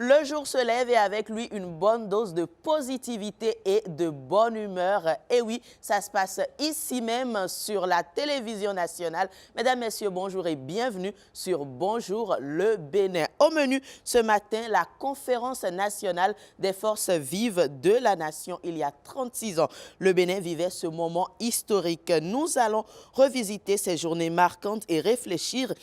Le jour se lève et avec lui une bonne dose de positivité et de bonne humeur. Et oui, ça se passe ici même sur la télévision nationale. Mesdames, Messieurs, bonjour et bienvenue sur Bonjour le Bénin. Au menu ce matin, la conférence nationale des forces vives de la nation il y a 36 ans. Le Bénin vivait ce moment historique. Nous allons revisiter ces journées marquantes et réfléchir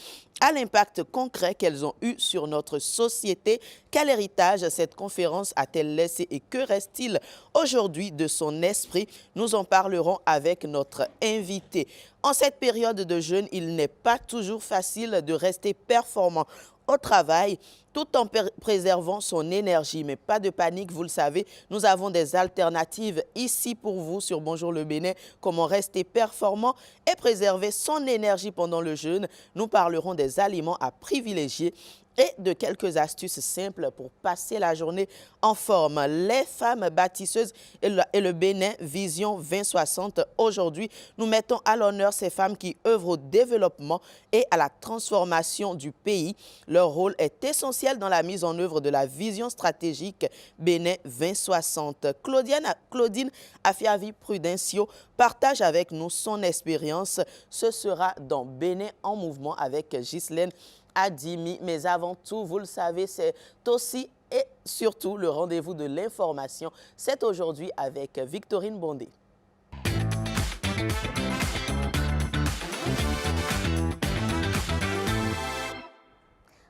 à l'impact concret qu'elles ont eu sur notre société. Quel héritage cette conférence a-t-elle laissé et que reste-t-il aujourd'hui de son esprit? Nous en parlerons avec notre invité. En cette période de jeûne, il n'est pas toujours facile de rester performant au travail tout en préservant son énergie. Mais pas de panique, vous le savez, nous avons des alternatives ici pour vous sur Bonjour le Bénin. Comment rester performant et préserver son énergie pendant le jeûne. Nous parlerons des aliments à privilégier et de quelques astuces simples pour passer la journée en forme. Les femmes bâtisseuses et le Bénin Vision 2060. Aujourd'hui, nous mettons à l'honneur ces femmes qui œuvrent au développement et à la transformation du pays. Leur rôle est essentiel dans la mise en œuvre de la vision stratégique Bénin 2060. Claudine Afiavi Prudencio partage avec nous son expérience. Ce sera dans Bénin en mouvement avec Ghislaine Adimi. Mais avant tout, vous le savez, c'est aussi et surtout le rendez-vous de l'information. C'est aujourd'hui avec Victorine Bondé.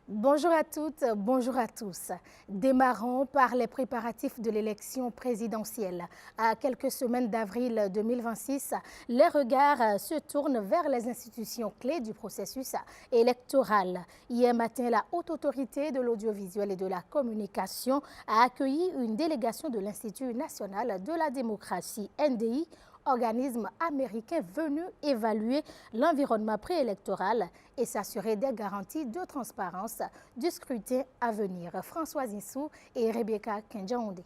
Bonjour à toutes, bonjour à tous. Démarrons par les préparatifs de l'élection présidentielle. À quelques semaines d'avril 2026, les regards se tournent vers les institutions clés du processus électoral. Hier matin, la Haute Autorité de l'Audiovisuel et de la Communication a accueilli une délégation de l'Institut national de la démocratie, NDI, organisme américain venu évaluer l'environnement préélectoral et s'assurer des garanties de transparence du scrutin à venir. Françoise Issou et Rebecca Kenjaonde.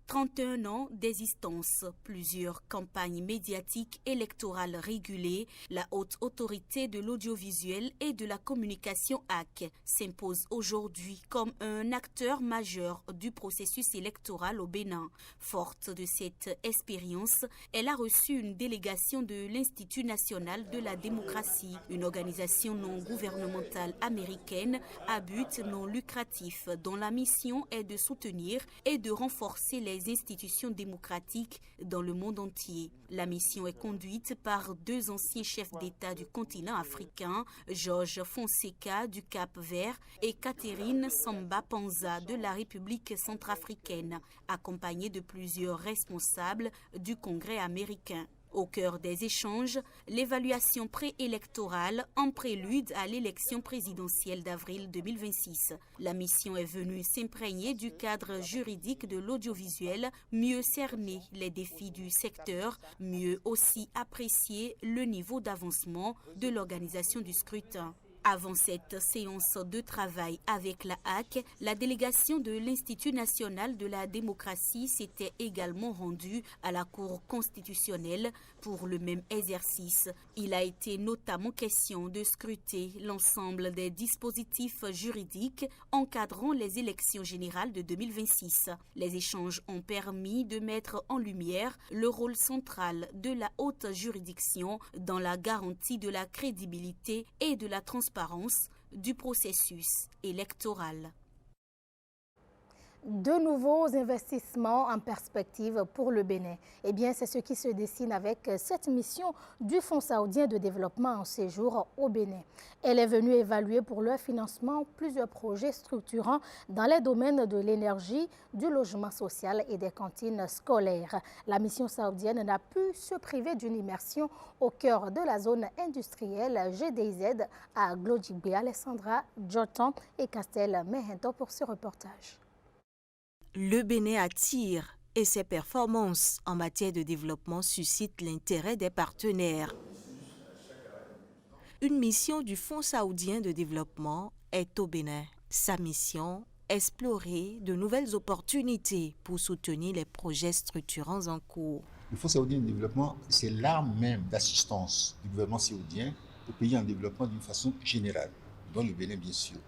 31 ans d'existence, plusieurs campagnes médiatiques électorales régulées, la Haute Autorité de l'Audiovisuel et de la Communication AC s'impose aujourd'hui comme un acteur majeur du processus électoral au Bénin. Forte de cette expérience, elle a reçu une délégation de l'Institut national de la démocratie, une organisation non gouvernementale américaine à but non lucratif dont la mission est de soutenir et de renforcer les institutions démocratiques dans le monde entier. La mission est conduite par deux anciens chefs d'État du continent africain, Georges Fonseca du Cap-Vert et Catherine Samba Panza de la République centrafricaine, accompagnés de plusieurs responsables du Congrès américain. Au cœur des échanges, l'évaluation préélectorale en prélude à l'élection présidentielle d'avril 2026. La mission est venue s'imprégner du cadre juridique de l'audiovisuel, mieux cerner les défis du secteur, mieux aussi apprécier le niveau d'avancement de l'organisation du scrutin. Avant cette séance de travail avec la HAC, la délégation de l'Institut national de la démocratie s'était également rendue à la Cour constitutionnelle pour le même exercice. Il a été notamment question de scruter l'ensemble des dispositifs juridiques encadrant les élections générales de 2026. Les échanges ont permis de mettre en lumière le rôle central de la haute juridiction dans la garantie de la crédibilité et de la transparence du processus électoral. De nouveaux investissements en perspective pour le Bénin. Eh bien, c'est ce qui se dessine avec cette mission du Fonds saoudien de développement en séjour au Bénin. Elle est venue évaluer pour leur financement plusieurs projets structurants dans les domaines de l'énergie, du logement social et des cantines scolaires. La mission saoudienne n'a pu se priver d'une immersion au cœur de la zone industrielle GDZ à Glodjibé. Alessandra Jotan et Castel Mehento pour ce reportage. Le Bénin attire et ses performances en matière de développement suscitent l'intérêt des partenaires. Une mission du Fonds saoudien de développement est au Bénin. Sa mission, explorer de nouvelles opportunités pour soutenir les projets structurants en cours. Le Fonds saoudien de développement, c'est l'arme même d'assistance du gouvernement saoudien aux pays en développement d'une façon générale, dont le Bénin bien sûr.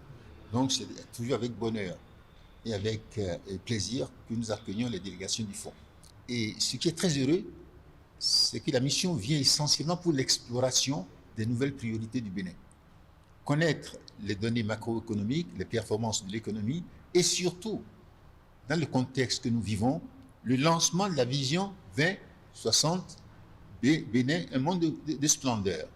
Donc c'est toujours avec bonheur et avec plaisir que nous accueillons les délégations du fonds. Et ce qui est très heureux, c'est que la mission vient essentiellement pour l'exploration des nouvelles priorités du Bénin. Connaître les données macroéconomiques, les performances de l'économie et surtout, dans le contexte que nous vivons, le lancement de la vision 2060 Bénin, un monde de splendeur.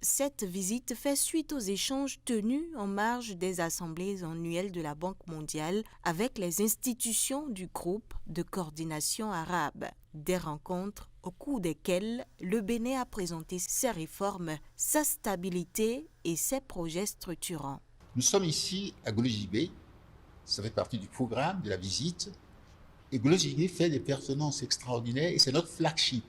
Cette visite fait suite aux échanges tenus en marge des assemblées annuelles de la Banque mondiale avec les institutions du groupe de coordination arabe. Des rencontres au cours desquelles le Bénin a présenté ses réformes, sa stabilité et ses projets structurants. Nous sommes ici à Golo-Jibé, ça fait partie du programme de la visite. Et Golo-Jibé fait des performances extraordinaires et c'est notre flagship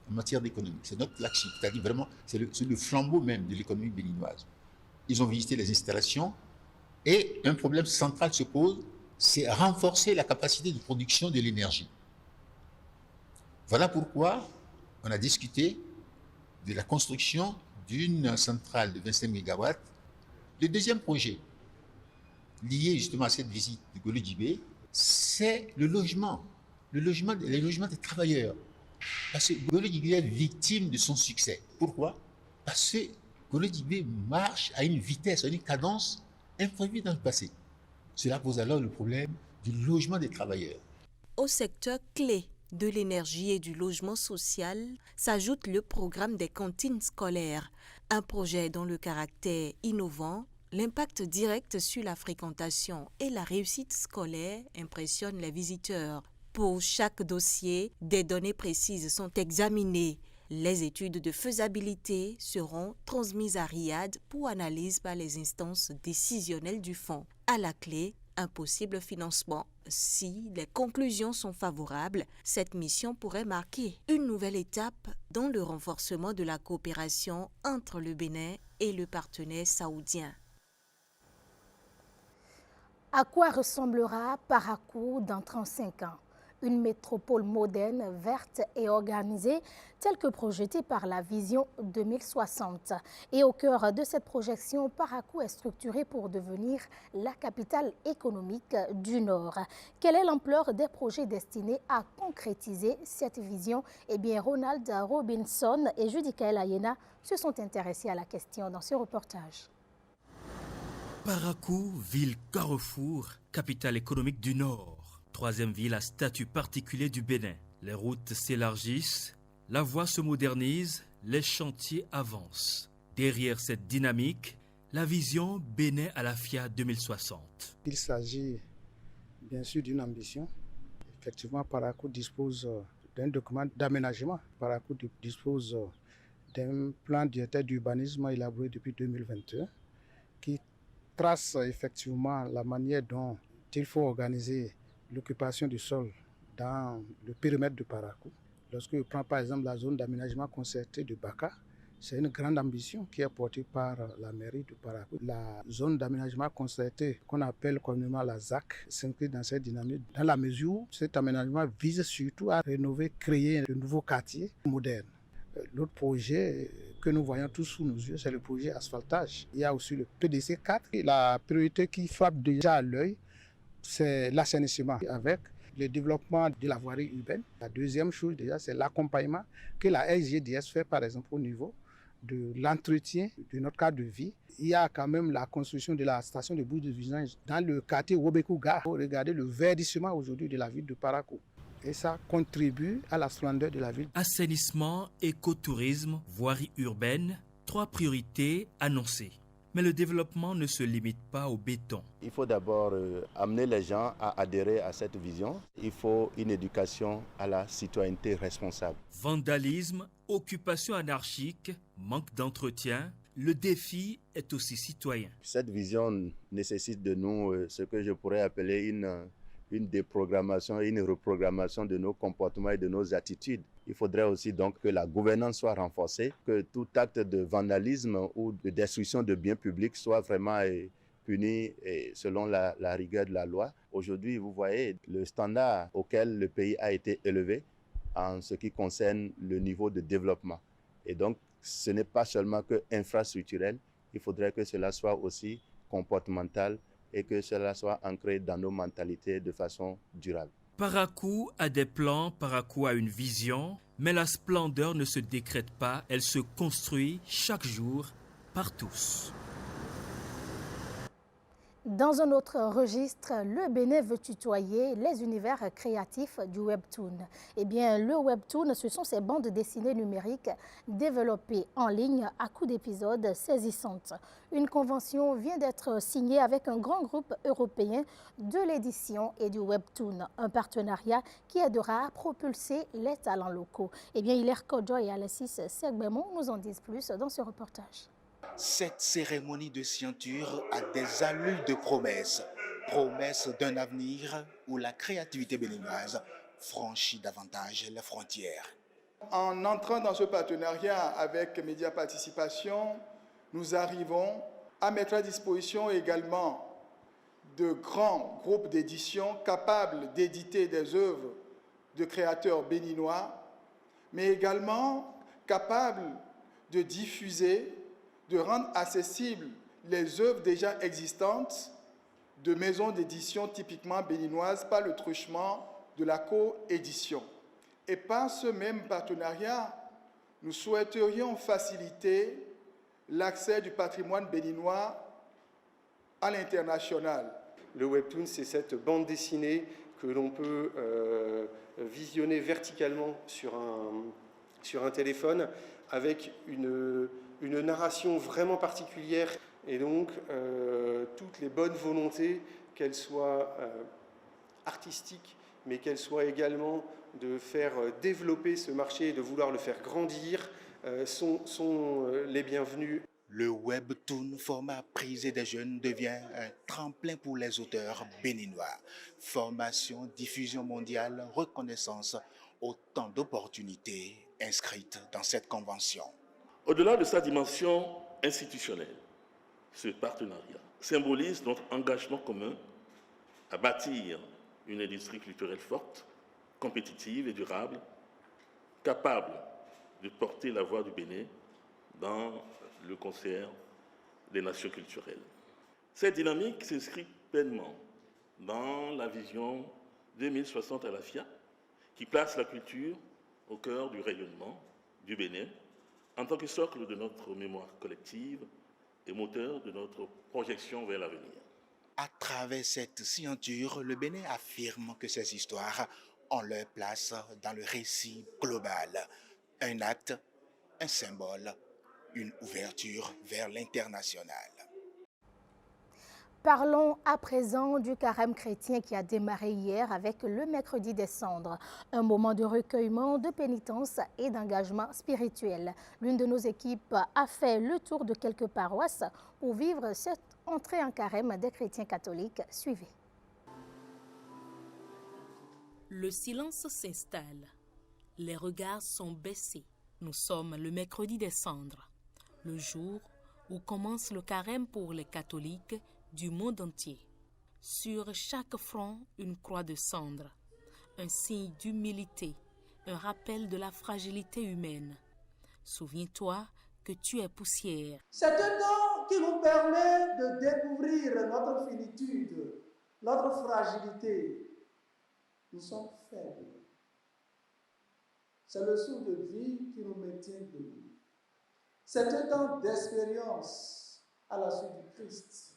en matière d'économie. C'est notre flagship, c'est-à-dire vraiment, c'est le flambeau même de l'économie béninoise. Ils ont visité les installations et un problème central se pose, c'est renforcer la capacité de production de l'énergie. Voilà pourquoi on a discuté de la construction d'une centrale de 25 MW. Le deuxième projet, lié justement à cette visite de Golo-Jibé, c'est les logements des travailleurs. Parce que Golo-Jibé est victime de son succès. Pourquoi? Parce que Golo-Jibé marche à une vitesse, à une cadence imprévue dans le passé. Cela pose alors le problème du logement des travailleurs. Au secteur clé de l'énergie et du logement social s'ajoute le programme des cantines scolaires, un projet dont le caractère innovant, l'impact direct sur la fréquentation et la réussite scolaire impressionne les visiteurs. Pour chaque dossier, des données précises sont examinées. Les études de faisabilité seront transmises à Riyad pour analyse par les instances décisionnelles du fonds. À la clé, un possible financement. Si les conclusions sont favorables, cette mission pourrait marquer une nouvelle étape dans le renforcement de la coopération entre le Bénin et le partenaire saoudien. À quoi ressemblera Parakou dans 35 ans? Une métropole moderne, verte et organisée, telle que projetée par la vision 2060. Et au cœur de cette projection, Parakou est structurée pour devenir la capitale économique du Nord. Quelle est l'ampleur des projets destinés à concrétiser cette vision? Eh bien, Ronald Robinson et Judikaël Ayena se sont intéressés à la question dans ce reportage. Parakou, ville carrefour, capitale économique du Nord. Troisième ville à statut particulier du Bénin. Les routes s'élargissent, la voie se modernise, les chantiers avancent. Derrière cette dynamique, la vision Bénin à la FIA 2060. Il s'agit bien sûr d'une ambition. Effectivement, Parakou dispose d'un document d'aménagement. Parakou dispose d'un plan directeur d'urbanisme élaboré depuis 2021 qui trace effectivement la manière dont il faut organiser l'occupation du sol dans le périmètre de Parakou. Lorsque je prends par exemple la zone d'aménagement concerté de Baka, c'est une grande ambition qui est portée par la mairie de Parakou. La zone d'aménagement concerté qu'on appelle communément la ZAC s'inscrit dans cette dynamique dans la mesure où cet aménagement vise surtout à rénover, créer de nouveaux quartiers modernes. L'autre projet que nous voyons tous sous nos yeux, c'est le projet asphaltage. Il y a aussi le PDC 4. La priorité qui frappe déjà à l'œil, c'est l'assainissement avec le développement de la voirie urbaine. La deuxième chose déjà, c'est l'accompagnement que la SGDS fait par exemple au niveau de l'entretien de notre cadre de vie. Il y a quand même la construction de la station de bouche de vidange dans le quartier Wobekouga. Regardez le verdissement aujourd'hui de la ville de Parakou. Et ça contribue à la splendeur de la ville. Assainissement, écotourisme, voirie urbaine, 3 priorités annoncées. Mais le développement ne se limite pas au béton. Il faut d'abord amener les gens à adhérer à cette vision. Il faut une éducation à la citoyenneté responsable. Vandalisme, occupation anarchique, manque d'entretien, le défi est aussi citoyen. Cette vision nécessite de nous ce que je pourrais appeler une déprogrammation et une reprogrammation de nos comportements et de nos attitudes. Il faudrait aussi donc que la gouvernance soit renforcée, que tout acte de vandalisme ou de destruction de biens publics soit vraiment puni selon la rigueur de la loi. Aujourd'hui, vous voyez le standard auquel le pays a été élevé en ce qui concerne le niveau de développement. Et donc, ce n'est pas seulement que infrastructurel, il faudrait que cela soit aussi comportemental et que cela soit ancré dans nos mentalités de façon durable. Parakou a des plans, Parakou a une vision, mais la splendeur ne se décrète pas, elle se construit chaque jour par tous. Dans un autre registre, le Bénin veut tutoyer les univers créatifs du Webtoon. Eh bien, le Webtoon, ce sont ces bandes dessinées numériques développées en ligne à coups d'épisodes saisissantes. Une convention vient d'être signée avec un grand groupe européen de l'édition et du Webtoon, un partenariat qui aidera à propulser les talents locaux. Eh bien, Hilaire Kodjo et Alexis Segbemon nous en disent plus dans ce reportage. Cette cérémonie de signature a des allures de promesses. Promesses d'un avenir où la créativité béninoise franchit davantage les frontières. En entrant dans ce partenariat avec Média Participation, nous arrivons à mettre à disposition également de grands groupes d'édition capables d'éditer des œuvres de créateurs béninois, mais également capables de diffuser, de rendre accessibles les œuvres déjà existantes de maisons d'édition typiquement béninoises par le truchement de la coédition. Et par ce même partenariat, nous souhaiterions faciliter l'accès du patrimoine béninois à l'international. Le Webtoon, c'est cette bande dessinée que l'on peut visionner verticalement sur un téléphone avec une narration vraiment particulière et donc toutes les bonnes volontés, qu'elles soient artistiques, mais qu'elles soient également de faire développer ce marché et de vouloir le faire grandir, sont les bienvenus. Le Webtoon, format prisé des jeunes, devient un tremplin pour les auteurs béninois. Formation, diffusion mondiale, reconnaissance, autant d'opportunités inscrites dans cette convention. Au-delà de sa dimension institutionnelle, ce partenariat symbolise notre engagement commun à bâtir une industrie culturelle forte, compétitive et durable, capable de porter la voix du Bénin dans le concert des nations culturelles. Cette dynamique s'inscrit pleinement dans la vision 2060 à la FIA, qui place la culture au cœur du rayonnement du Bénin, en tant que socle de notre mémoire collective et moteur de notre projection vers l'avenir. À travers cette signature, le Bénin affirme que ces histoires ont leur place dans le récit global. Un acte, un symbole, une ouverture vers l'international. Parlons à présent du carême chrétien qui a démarré hier avec le mercredi des cendres. Un moment de recueillement, de pénitence et d'engagement spirituel. L'une de nos équipes a fait le tour de quelques paroisses pour vivre cette entrée en carême des chrétiens catholiques. Suivez. Le silence s'installe. Les regards sont baissés. Nous sommes le mercredi des cendres, le jour où commence le carême pour les catholiques du monde entier. Sur chaque front, une croix de cendre, un signe d'humilité, un rappel de la fragilité humaine. Souviens-toi que tu es poussière. C'est un don qui nous permet de découvrir notre finitude, notre fragilité. Nous sommes faibles. C'est le souffle de vie qui nous maintient debout. C'est un temps d'expérience à la suite du Christ.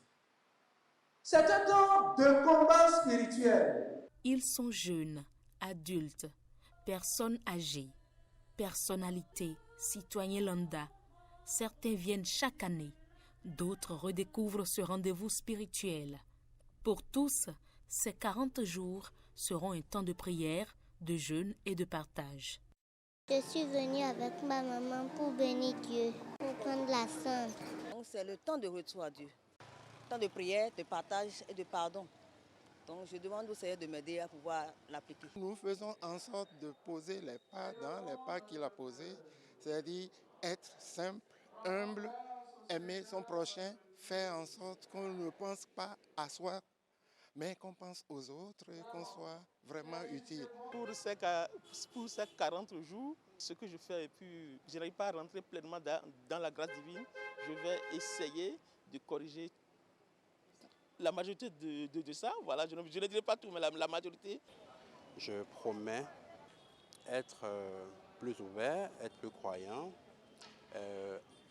C'est un temps de combat spirituel. Ils sont jeunes, adultes, personnes âgées, personnalités, citoyens lambda. Certains viennent chaque année, d'autres redécouvrent ce rendez-vous spirituel. Pour tous, ces 40 jours seront un temps de prière, de jeûne et de partage. Je suis venue avec ma maman pour bénir Dieu, pour prendre la cendre. Donc c'est le temps de retour à Dieu, temps de prière, de partage et de pardon. Donc je demande au Seigneur de m'aider à pouvoir l'appliquer. Nous faisons en sorte de poser les pas dans les pas qu'il a posés, c'est-à-dire être simple, humble, aimer son prochain, faire en sorte qu'on ne pense pas à soi, mais qu'on pense aux autres et qu'on soit vraiment utile. Pour ces 40 jours, ce que je fais, et puis je n'arrive pas à rentrer pleinement dans la grâce divine, je vais essayer de corriger la majorité de ça, voilà, je ne dirai pas tout, mais la majorité. Je promets être plus ouvert, être plus croyant,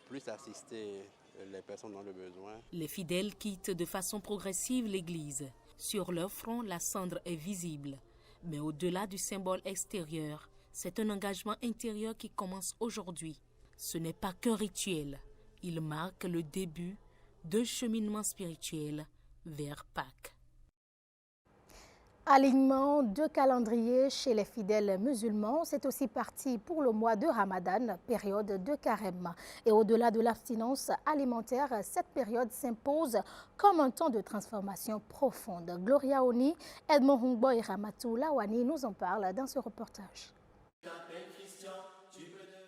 plus assister les personnes dans le besoin. Les fidèles quittent de façon progressive l'église. Sur leur front, la cendre est visible. Mais au-delà du symbole extérieur, c'est un engagement intérieur qui commence aujourd'hui. Ce n'est pas qu'un rituel. Il marque le début d'un cheminement spirituel vers Pâques. Alignement de calendrier chez les fidèles musulmans, c'est aussi parti pour le mois de Ramadan, période de carême. Et au-delà de l'abstinence alimentaire, cette période s'impose comme un temps de transformation profonde. Gloria Oni, Edmond Hungbo et Ramatou Lawani nous en parlent dans ce reportage.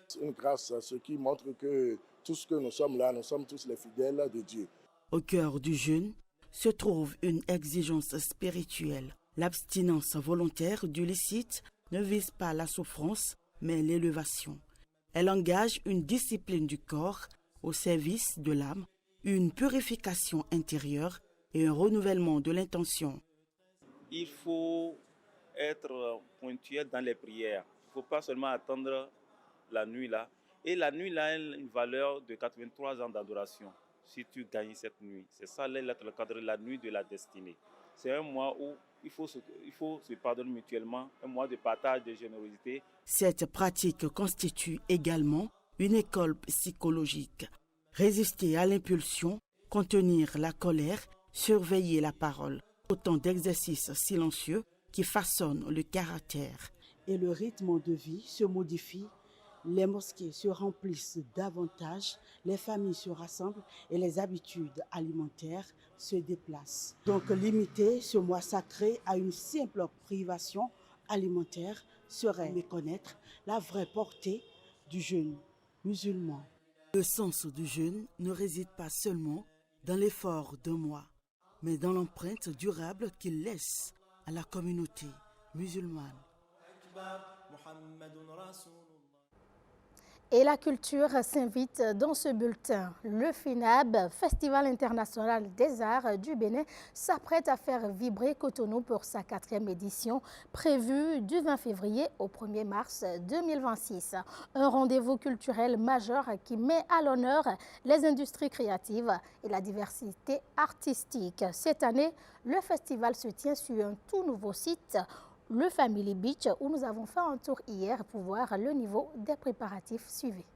C'est une grâce, ce qui montre que tout ce que nous sommes là, nous sommes tous les fidèles de Dieu. Au cœur du jeûne se trouve une exigence spirituelle. L'abstinence volontaire du licite ne vise pas la souffrance, mais l'élévation. Elle engage une discipline du corps au service de l'âme, une purification intérieure et un renouvellement de l'intention. Il faut être ponctuel dans les prières. Il ne faut pas seulement attendre la nuit là. Et la nuit là a une valeur de 83 ans d'adoration. Si tu gagnes cette nuit, c'est ça le cadre de la nuit de la destinée. C'est un mois où il faut se pardonner mutuellement, un mois de partage, de générosité. Cette pratique constitue également une école psychologique. Résister à l'impulsion, contenir la colère, surveiller la parole. Autant d'exercices silencieux qui façonnent le caractère. Et le rythme de vie se modifie. Les mosquées se remplissent davantage, les familles se rassemblent et les habitudes alimentaires se déplacent. Donc limiter ce mois sacré à une simple privation alimentaire serait méconnaître la vraie portée du jeûne musulman. Le sens du jeûne ne réside pas seulement dans l'effort d'un mois, mais dans l'empreinte durable qu'il laisse à la communauté musulmane. Et la culture s'invite dans ce bulletin. Le FINAB, Festival international des arts du Bénin, s'apprête à faire vibrer Cotonou pour sa 4e édition, prévue du 20 février au 1er mars 2026. Un rendez-vous culturel majeur qui met à l'honneur les industries créatives et la diversité artistique. Cette année, le festival se tient sur un tout nouveau site, le Family Beach, où nous avons fait un tour hier pour voir le niveau des préparatifs. Suivez.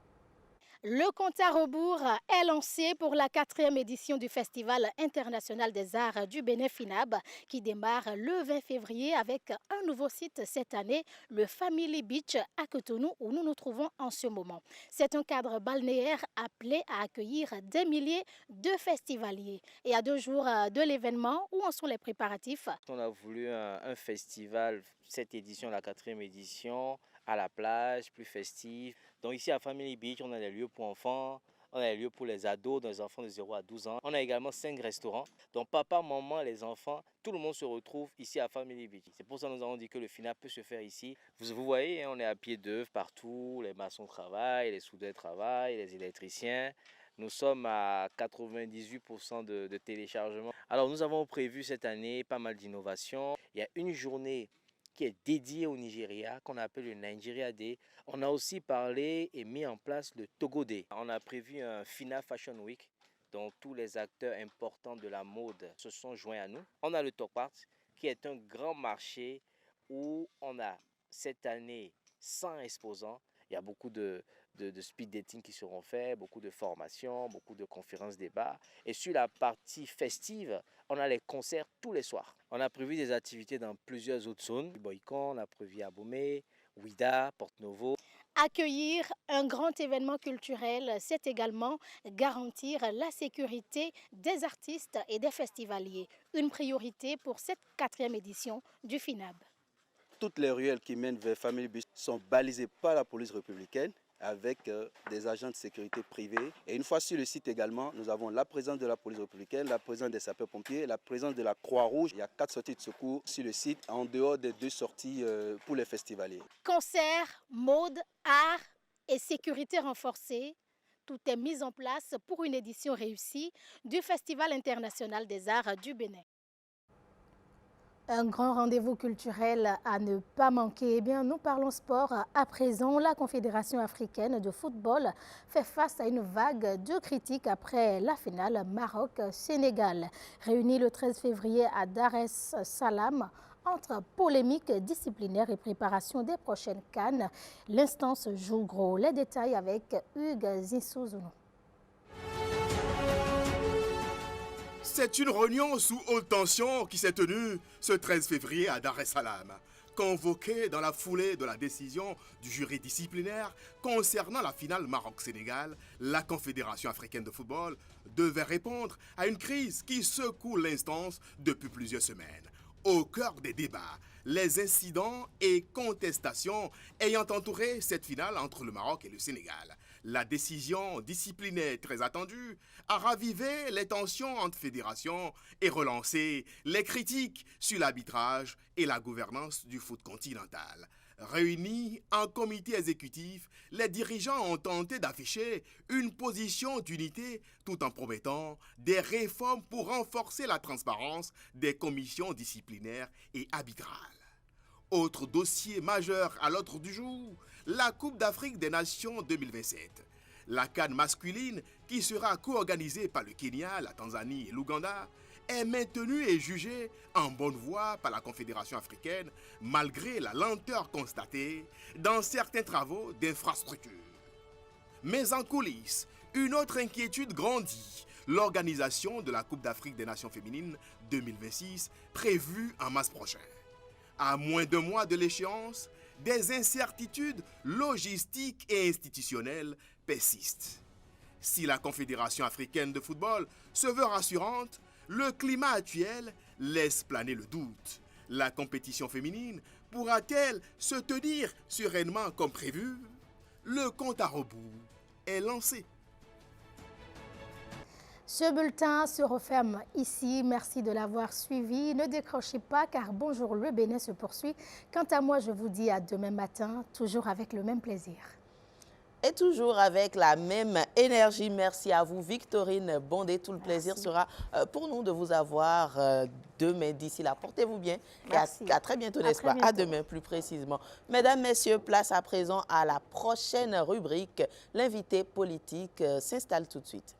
Le compte à rebours est lancé pour la 4e édition du Festival international des arts du Bénin FINAB qui démarre le 20 février avec un nouveau site cette année, le Family Beach à Cotonou où nous nous trouvons en ce moment. C'est un cadre balnéaire appelé à accueillir des milliers de festivaliers. Et à 2 jours de l'événement, où en sont les préparatifs? On a voulu un festival, cette édition, la 4e édition, à la plage, plus festive. Donc ici à Family Beach, on a des lieux pour enfants, on a des lieux pour les ados, les enfants de 0 à 12 ans. On a également 5 restaurants. Donc papa, maman, les enfants, tout le monde se retrouve ici à Family Beach. C'est pour ça que nous avons dit que le FINAB peut se faire ici. Vous voyez, on est à pied d'œuvre partout, les maçons travaillent, les soudeurs travaillent, les électriciens. Nous sommes à 98% de téléchargement. Alors nous avons prévu cette année pas mal d'innovations. Il y a une journée qui est dédié au Nigeria, qu'on appelle le Nigeria Day. On a aussi parlé et mis en place le Togo Day. On a prévu un FINAB Fashion Week, dont tous les acteurs importants de la mode se sont joints à nous. On a le Tokpart, qui est un grand marché où on a cette année 100 exposants. Il y a beaucoup de speed dating qui seront faits, beaucoup de formations, beaucoup de conférences, débats. Et sur la partie festive, on a les concerts tous les soirs. On a prévu des activités dans plusieurs autres zones. Boycon, on a prévu Abomey, Ouida, Porte-Novo. Accueillir un grand événement culturel, c'est également garantir la sécurité des artistes et des festivaliers. Une priorité pour cette 4e édition du FINAB. Toutes les ruelles qui mènent vers Family Beach sont balisées par la police républicaine avec des agents de sécurité privés. Et une fois sur le site également, nous avons la présence de la police républicaine, la présence des sapeurs-pompiers, la présence de la Croix-Rouge. Il y a 4 sorties de secours sur le site, en dehors des 2 sorties pour les festivaliers. Concerts, mode, art et sécurité renforcée. tout est mis en place pour une édition réussie du Festival international des arts du Bénin. Un grand rendez-vous culturel à ne pas manquer. Eh bien, nous parlons sport. À présent, la Confédération africaine de football fait face à une vague de critiques après la finale Maroc-Sénégal. Réunie le 13 février à Dar es Salaam, entre polémique disciplinaire et préparation des prochaines CAN, l'instance joue gros. Les détails avec Hugues Zinsouzuno. C'est une réunion sous haute tension qui s'est tenue ce 13 février à Dar es Salaam, convoquée dans la foulée de la décision du jury disciplinaire concernant la finale Maroc-Sénégal. La Confédération africaine de football devait répondre à une crise qui secoue l'instance depuis plusieurs semaines. Au cœur des débats, les incidents et contestations ayant entouré cette finale entre le Maroc et le Sénégal. La décision disciplinaire très attendue a ravivé les tensions entre fédérations et relancé les critiques sur l'arbitrage et la gouvernance du foot continental. Réunis en comité exécutif, les dirigeants ont tenté d'afficher une position d'unité tout en promettant des réformes pour renforcer la transparence des commissions disciplinaires et arbitrales. Autre dossier majeur à l'ordre du jour, la Coupe d'Afrique des Nations 2027. La CAN masculine, qui sera co-organisée par le Kenya, la Tanzanie et l'Ouganda, est maintenue et jugée en bonne voie par la Confédération africaine, malgré la lenteur constatée dans certains travaux d'infrastructure. Mais en coulisses, une autre inquiétude grandit, l'organisation de la Coupe d'Afrique des Nations féminines 2026, prévue en mars prochain. À moins d'un mois de l'échéance, des incertitudes logistiques et institutionnelles persistent. Si la Confédération africaine de football se veut rassurante, le climat actuel laisse planer le doute. La compétition féminine pourra-t-elle se tenir sereinement comme prévu? Le compte à rebours est lancé. Ce bulletin se referme ici. Merci de l'avoir suivi. Ne décrochez pas car Bonjour le Bénin se poursuit. Quant à moi, je vous dis à demain matin, toujours avec le même plaisir. Et toujours avec la même énergie. Merci à vous, Victorine Bondé. Tout le plaisir sera pour nous de vous avoir demain. D'ici là, portez-vous bien. Merci. Et à très bientôt, n'est-ce pas? À demain, plus précisément. Mesdames, Messieurs, place à présent à la prochaine rubrique. L'invité politique s'installe tout de suite.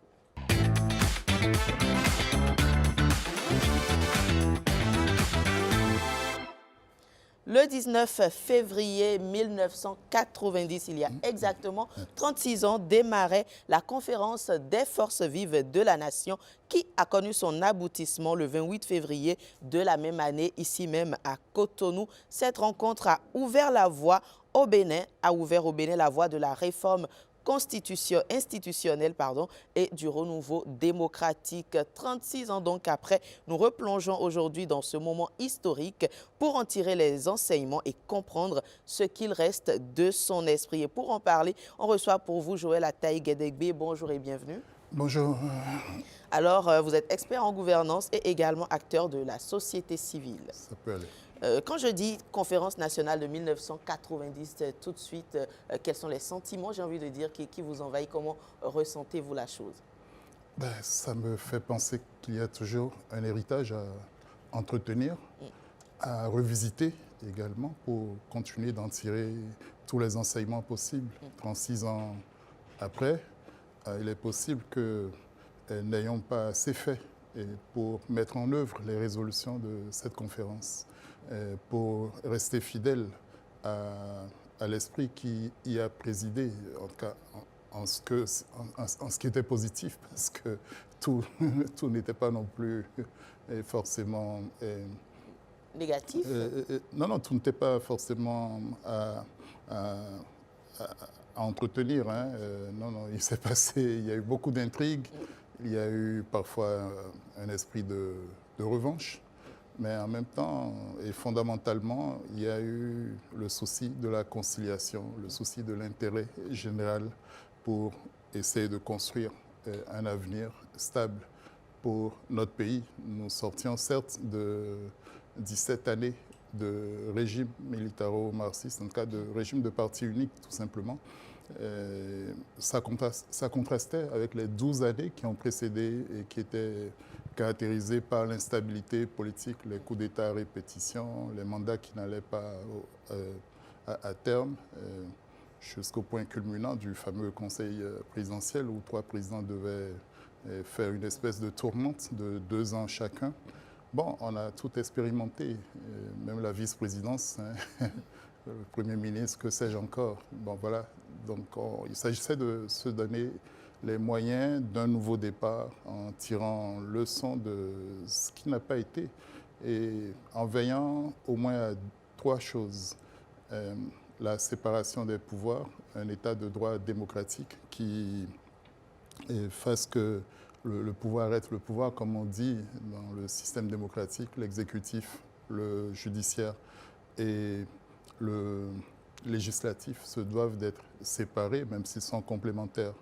Le 19 février 1990, il y a exactement 36 ans, démarrait la conférence des forces vives de la nation qui a connu son aboutissement le 28 février de la même année, ici même à Cotonou. Cette rencontre a ouvert la voie au Bénin, la voie de la réforme institutionnelle et du renouveau démocratique. 36 ans donc après, nous replongeons aujourd'hui dans ce moment historique pour en tirer les enseignements et comprendre ce qu'il reste de son esprit. Et pour en parler, on reçoit pour vous Joël Ataï-Guédégbé. Bonjour et bienvenue. Bonjour. Alors, vous êtes expert en gouvernance et également acteur de la société civile. Ça peut aller. Quand je dis conférence nationale de 1990, tout de suite, quels sont les sentiments, j'ai envie de dire, qui vous envahissent? Comment ressentez-vous la chose? Ça me fait penser qu'il y a toujours un héritage à entretenir, à revisiter également pour continuer d'en tirer tous les enseignements possibles. 36 ans après, il est possible que n'ayons pas assez fait pour mettre en œuvre les résolutions de cette conférence. Pour rester fidèle à l'esprit qui y a présidé, en tout cas en ce qui était positif, parce que tout n'était pas non plus forcément négatif. Non, tout n'était pas forcément à entretenir. Hein. Non, il s'est passé, il y a eu beaucoup d'intrigues, il y a eu parfois un esprit de revanche. Mais en même temps, et fondamentalement, il y a eu le souci de la conciliation, le souci de l'intérêt général pour essayer de construire un avenir stable pour notre pays. Nous sortions certes de 17 années de régime militaro-marxiste, en tout cas de régime de parti unique tout simplement. Ça contrastait avec les 12 années qui ont précédé et qui étaient caractérisées par l'instabilité politique, les coups d'État à répétition, les mandats qui n'allaient pas à terme, jusqu'au point culminant du fameux conseil présidentiel où 3 présidents devaient faire une espèce de tourmente de 2 ans chacun. Bon, on a tout expérimenté, même la vice-présidence, hein, le Premier ministre, que sais-je encore. Bon, voilà. Donc, il s'agissait de se donner les moyens d'un nouveau départ en tirant leçon de ce qui n'a pas été et en veillant au moins à 3 choses. La séparation des pouvoirs, un état de droit démocratique qui fasse que le pouvoir être le pouvoir, comme on dit dans le système démocratique, l'exécutif, le judiciaire et le législatif se doivent d'être séparés, même s'ils sont complémentaires.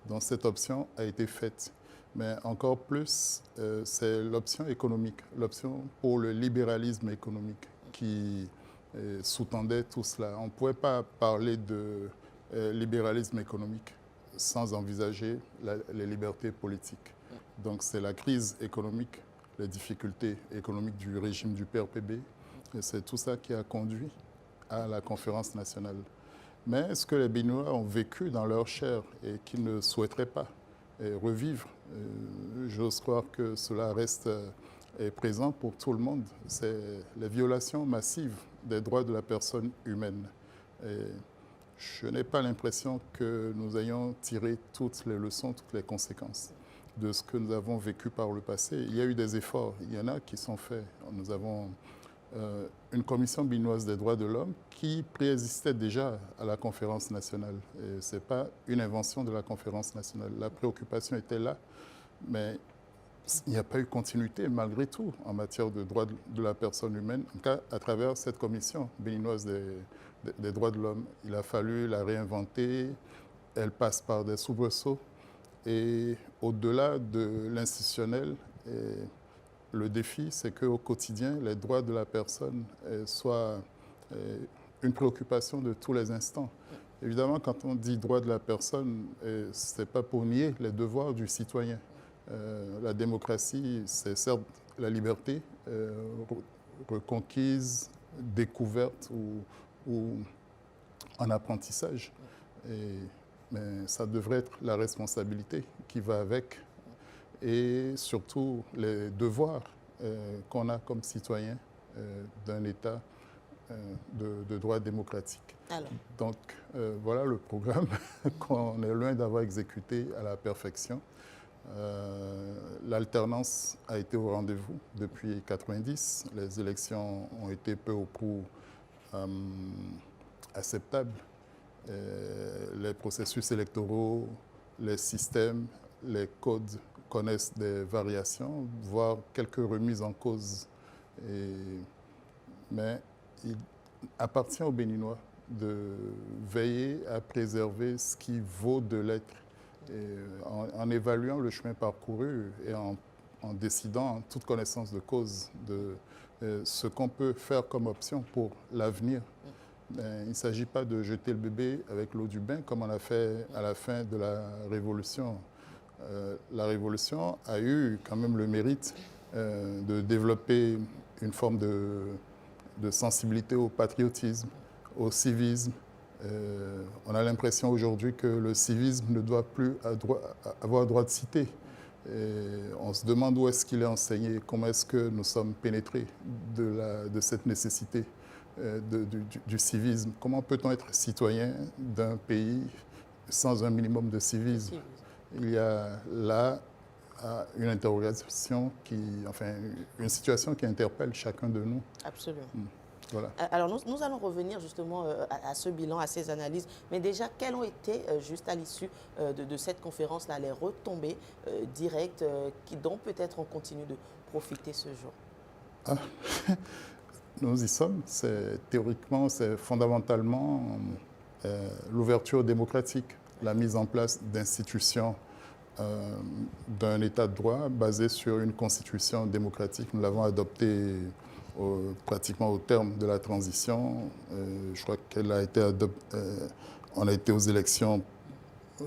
Donc cette option a été faite. Mais encore plus, c'est l'option économique, l'option pour le libéralisme économique qui sous-tendait tout cela. On ne pouvait pas parler de libéralisme économique sans envisager les libertés politiques. Donc c'est la crise économique, les difficultés économiques du régime du PRPB, et c'est tout ça qui a conduit à la conférence nationale. Mais ce que les Béninois ont vécu dans leur chair et qu'ils ne souhaiteraient pas revivre, j'ose croire que cela reste présent pour tout le monde, c'est les violations massives des droits de la personne humaine. Et je n'ai pas l'impression que nous ayons tiré toutes les leçons, toutes les conséquences de ce que nous avons vécu par le passé. Il y a eu des efforts, il y en a qui sont faits. Nous avons une commission béninoise des droits de l'homme qui préexistait déjà à la conférence nationale. Ce n'est pas une invention de la conférence nationale. La préoccupation était là, mais il n'y a pas eu continuité malgré tout en matière de droits de la personne humaine, en tout cas à travers cette commission béninoise des droits de l'homme. Il a fallu la réinventer, elle passe par des soubresauts et au-delà de l'institutionnel, le défi, c'est qu'au quotidien, les droits de la personne soient une préoccupation de tous les instants. Évidemment, quand on dit droits de la personne, ce n'est pas pour nier les devoirs du citoyen. La démocratie, c'est certes la liberté reconquise, découverte ou en apprentissage. Mais ça devrait être la responsabilité qui va avec et surtout les devoirs qu'on a comme citoyen d'un État de droit démocratique. Alors. Donc voilà le programme qu'on est loin d'avoir exécuté à la perfection. L'alternance a été au rendez-vous depuis 1990. Les élections ont été peu ou prou acceptables. Les processus électoraux, les systèmes, les codes connaissent des variations, voire quelques remises en cause. Mais il appartient aux Béninois de veiller à préserver ce qui vaut de l'être en évaluant le chemin parcouru et en décidant en toute connaissance de cause de ce qu'on peut faire comme option pour l'avenir. Il ne s'agit pas de jeter le bébé avec l'eau du bain comme on a fait à la fin de la Révolution. La Révolution a eu quand même le mérite de développer une forme de sensibilité au patriotisme, au civisme. On a l'impression aujourd'hui que le civisme ne doit plus avoir droit de cité. On se demande où est-ce qu'il est enseigné, comment est-ce que nous sommes pénétrés de cette nécessité du civisme. Comment peut-on être citoyen d'un pays sans un minimum de civisme? Il y a là une interrogation une situation qui interpelle chacun de nous. Absolument. Voilà. Alors nous allons revenir justement à ce bilan, à ces analyses, mais déjà quelles ont été juste à l'issue de cette conférence-là les retombées directes dont peut-être on continue de profiter ce jour? Nous y sommes. Théoriquement, c'est fondamentalement l'ouverture démocratique, la mise en place d'institutions d'un État de droit basé sur une constitution démocratique. Nous l'avons adoptée pratiquement au terme de la transition. Je crois qu'elle a été On a été aux élections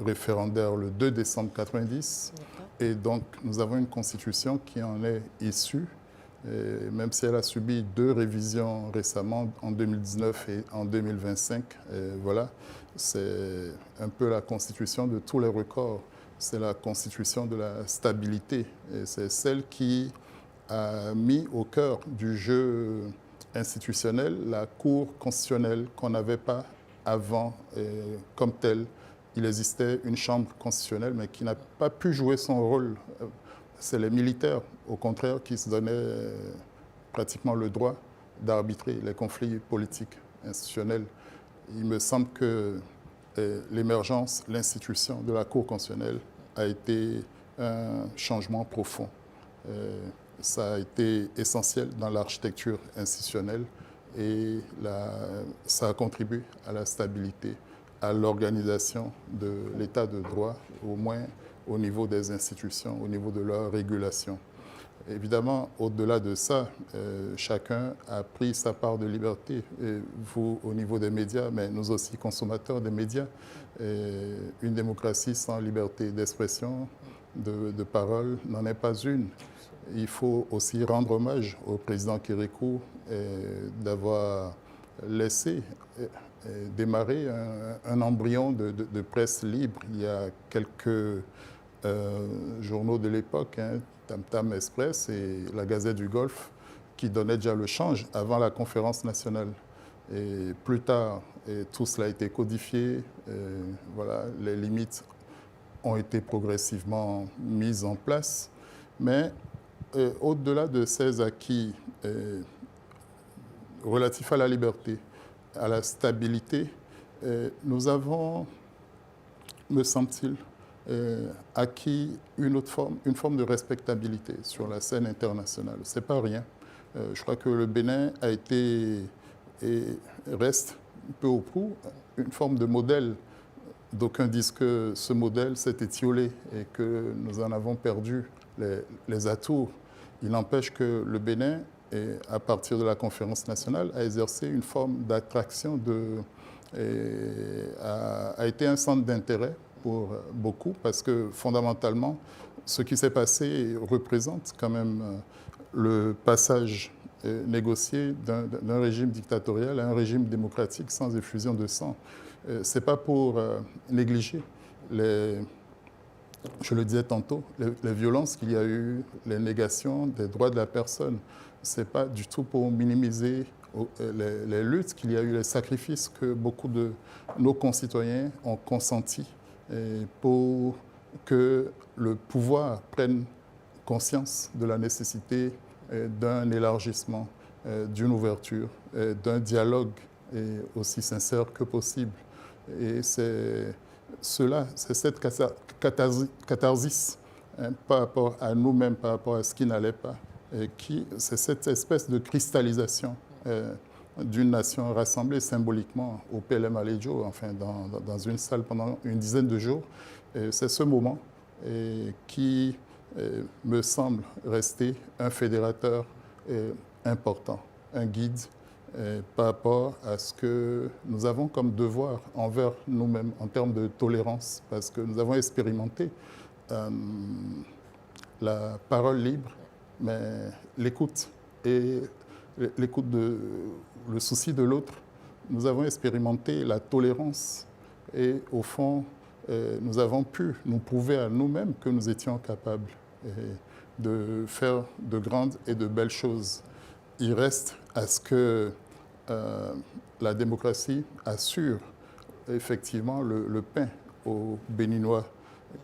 référendaires le 2 décembre 1990. Et donc, nous avons une constitution qui en est issue, et même si elle a subi 2 révisions récemment, en 2019 et en 2025. Et voilà, c'est un peu la constitution de tous les records. C'est la constitution de la stabilité. Et c'est celle qui a mis au cœur du jeu institutionnel la Cour constitutionnelle qu'on n'avait pas avant comme telle. Il existait une chambre constitutionnelle, mais qui n'a pas pu jouer son rôle. C'est les militaires, au contraire, qui se donnaient pratiquement le droit d'arbitrer les conflits politiques institutionnels. Il me semble que l'émergence, l'institution de la Cour constitutionnelle a été un changement profond. Ça a été essentiel dans l'architecture institutionnelle et ça a contribué à la stabilité, à l'organisation de l'état de droit, au moins au niveau des institutions, au niveau de leur régulation. Évidemment, au-delà de ça, chacun a pris sa part de liberté. Et vous, au niveau des médias, mais nous aussi, consommateurs des médias. Une démocratie sans liberté d'expression, de parole, n'en est pas une. Il faut aussi rendre hommage au président Kérékou d'avoir laissé démarrer un embryon de presse libre. Il y a quelques journaux de l'époque, Tam Tam Express et la Gazette du Golfe, qui donnaient déjà le change avant la conférence nationale. Et plus tard, tout cela a été codifié. Voilà, les limites ont été progressivement mises en place. Mais au-delà de ces acquis relatifs à la liberté, à la stabilité, nous avons, me semble-t-il, acquis une forme de respectabilité sur la scène internationale. Ce n'est pas rien. Je crois que le Bénin a été et reste peu ou prou une forme de modèle. D'aucuns disent que ce modèle s'est étiolé et que nous en avons perdu les atouts. Il n'empêche que le Bénin, à partir de la conférence nationale, a exercé une forme d'attraction, a été un centre d'intérêt pour beaucoup, parce que fondamentalement, ce qui s'est passé représente quand même le passage négocié d'un régime dictatorial à un régime démocratique sans effusion de sang. Ce n'est pas pour négliger je le disais tantôt, les violences qu'il y a eu, les négations des droits de la personne. Ce n'est pas du tout pour minimiser les luttes qu'il y a eu, les sacrifices que beaucoup de nos concitoyens ont consentis pour que le pouvoir prenne conscience de la nécessité d'un élargissement, d'une ouverture, d'un dialogue aussi sincère que possible. Et c'est cela, c'est cette catharsis par rapport à nous-mêmes, par rapport à ce qui n'allait pas, c'est cette espèce de cristallisation d'une nation rassemblée symboliquement au PLM Alédio, enfin dans une salle pendant une dizaine de jours. C'est ce moment qui me semble rester un fédérateur important, un guide par rapport à ce que nous avons comme devoir envers nous-mêmes en termes de tolérance, parce que nous avons expérimenté la parole libre, mais l'écoute et l'écoute le souci de l'autre. Nous avons expérimenté la tolérance et au fond, nous avons pu nous prouver à nous-mêmes que nous étions capables de faire de grandes et de belles choses. Il reste à ce que la démocratie assure effectivement le pain aux Béninois,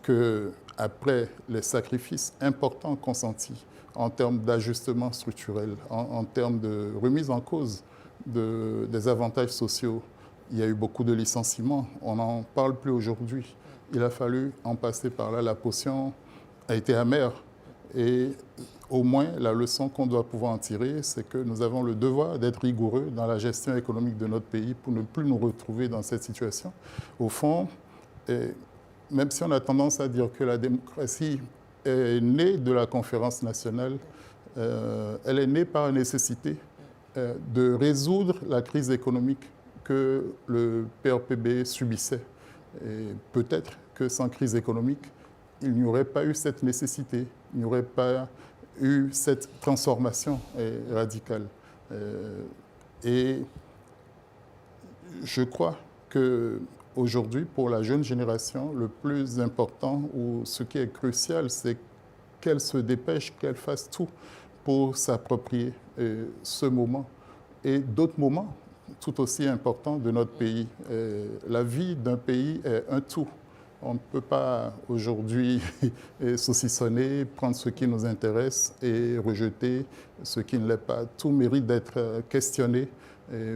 qu'après les sacrifices importants consentis en termes d'ajustement structurel, en termes de remise en cause des avantages sociaux, il y a eu beaucoup de licenciements, on n'en parle plus aujourd'hui. Il a fallu en passer par là, la potion a été amère. Et au moins, la leçon qu'on doit pouvoir en tirer, c'est que nous avons le devoir d'être rigoureux dans la gestion économique de notre pays pour ne plus nous retrouver dans cette situation. Au fond, même si on a tendance à dire que la démocratie est née de la conférence nationale, elle est née par la nécessité de résoudre la crise économique que le PRPB subissait. Et peut-être que sans crise économique, il n'y aurait pas eu cette nécessité, il n'y aurait pas eu cette transformation radicale. Et je crois qu'aujourd'hui, pour la jeune génération, le plus important ou ce qui est crucial, c'est qu'elle se dépêche, qu'elle fasse tout pour s'approprier ce moment et d'autres moments tout aussi importants de notre pays. La vie d'un pays est un tout. On ne peut pas aujourd'hui saucissonner, prendre ce qui nous intéresse et rejeter ce qui ne l'est pas. Tout mérite d'être questionné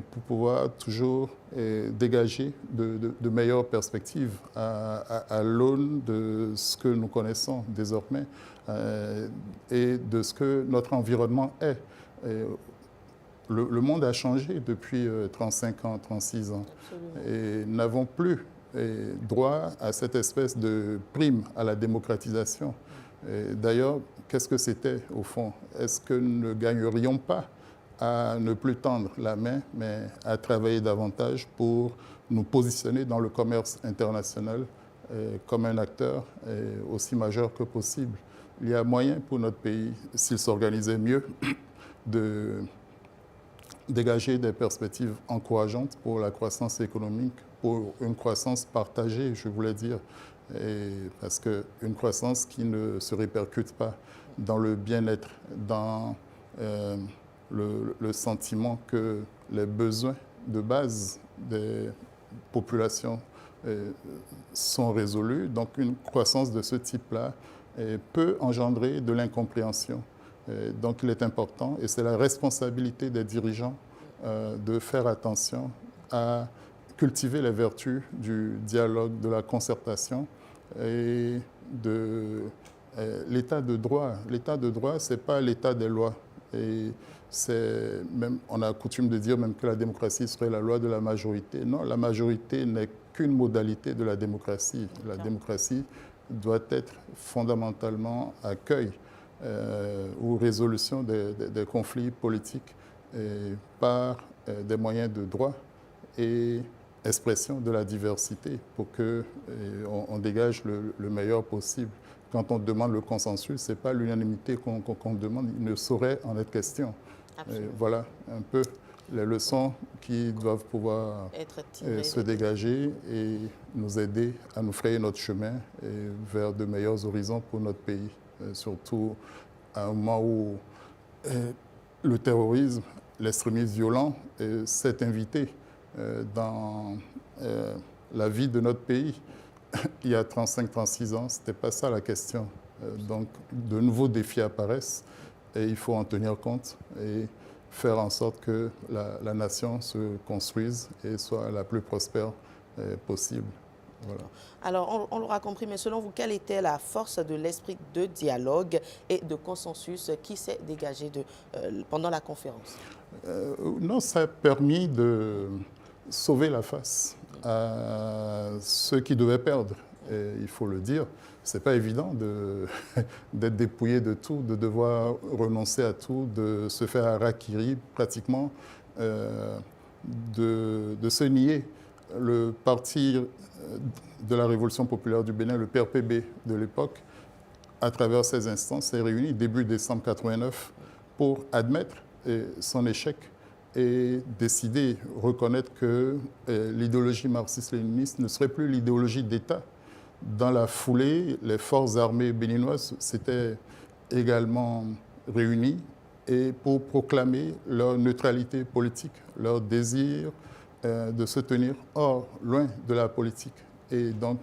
pour pouvoir toujours dégager de meilleures perspectives à l'aune de ce que nous connaissons désormais et de ce que notre environnement est. Le monde a changé depuis 35 ans, 36 ans. Absolument. Et nous n'avons plus droit à cette espèce de prime à la démocratisation. D'ailleurs, qu'est-ce que c'était au fond? Est-ce que nous ne gagnerions pas à ne plus tendre la main, mais à travailler davantage pour nous positionner dans le commerce international comme un acteur aussi majeur que possible? Il y a moyen pour notre pays, s'il s'organisait mieux, de dégager des perspectives encourageantes pour la croissance économique, pour une croissance partagée, je voulais dire, parce qu'une croissance qui ne se répercute pas dans le bien-être, dans le sentiment que les besoins de base des populations sont résolus. Donc une croissance de ce type-là peut engendrer de l'incompréhension. Donc il est important, et c'est la responsabilité des dirigeants de faire attention à cultiver les vertus du dialogue, de la concertation et de l'état de droit. L'état de droit, ce n'est pas l'état des lois. Et même, on a coutume de dire même que la démocratie serait la loi de la majorité. Non, la majorité n'est qu'une modalité de la démocratie. La démocratie doit être fondamentalement accueil ou résolution des conflits politiques par des moyens de droit et expression de la diversité pour qu'on dégage le meilleur possible. Quand on demande le consensus, ce n'est pas l'unanimité qu'on demande, il ne saurait en être question. Voilà un peu les leçons qui doivent pouvoir se dégager et nous aider à nous frayer notre chemin vers de meilleurs horizons pour notre pays. Surtout à un moment où le terrorisme, l'extrémisme violent s'est invité dans la vie de notre pays. Il y a 35-36 ans, ce n'était pas ça la question. Donc, de nouveaux défis apparaissent et il faut en tenir compte et faire en sorte que la nation se construise et soit la plus prospère possible. Voilà. Alors, on l'aura compris, mais selon vous, quelle était la force de l'esprit de dialogue et de consensus qui s'est dégagé pendant la conférence? Non, ça a permis de sauver la face à ceux qui devaient perdre. Et il faut le dire, ce n'est pas évident d'être dépouillé de tout, de devoir renoncer à tout, de se faire harakiri pratiquement, de se nier. Le parti de la Révolution populaire du Bénin, le PRPB de l'époque, à travers ces instances, s'est réuni début décembre 89 pour admettre son échec et décider, reconnaître que l'idéologie marxiste-léniniste ne serait plus l'idéologie d'État. Dans la foulée, les forces armées béninoises s'étaient également réunies et pour proclamer leur neutralité politique, leur désir de se tenir loin de la politique et donc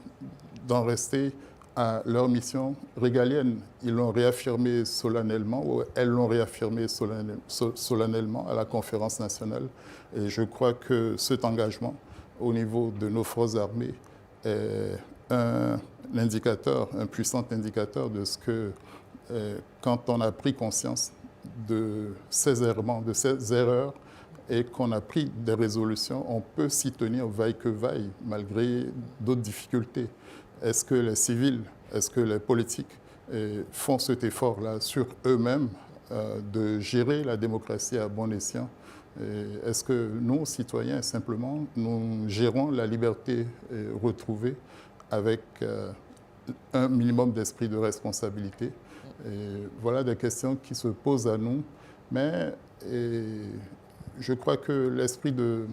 d'en rester à leur mission régalienne. Ils l'ont réaffirmé solennellement, ou elles l'ont réaffirmé solennellement à la conférence nationale. Et je crois que cet engagement au niveau de nos forces armées est un indicateur, un puissant indicateur de ce que, quand on a pris conscience de ces errements, de ces erreurs, et qu'on a pris des résolutions, on peut s'y tenir vaille que vaille, malgré d'autres difficultés. Est-ce que les civils, est-ce que les politiques font cet effort-là sur eux-mêmes de gérer la démocratie à bon escient Est-ce que nous, citoyens, simplement, nous gérons la liberté retrouvée avec un minimum d'esprit de responsabilité? Voilà des questions qui se posent à nous, mais je crois que l'esprit de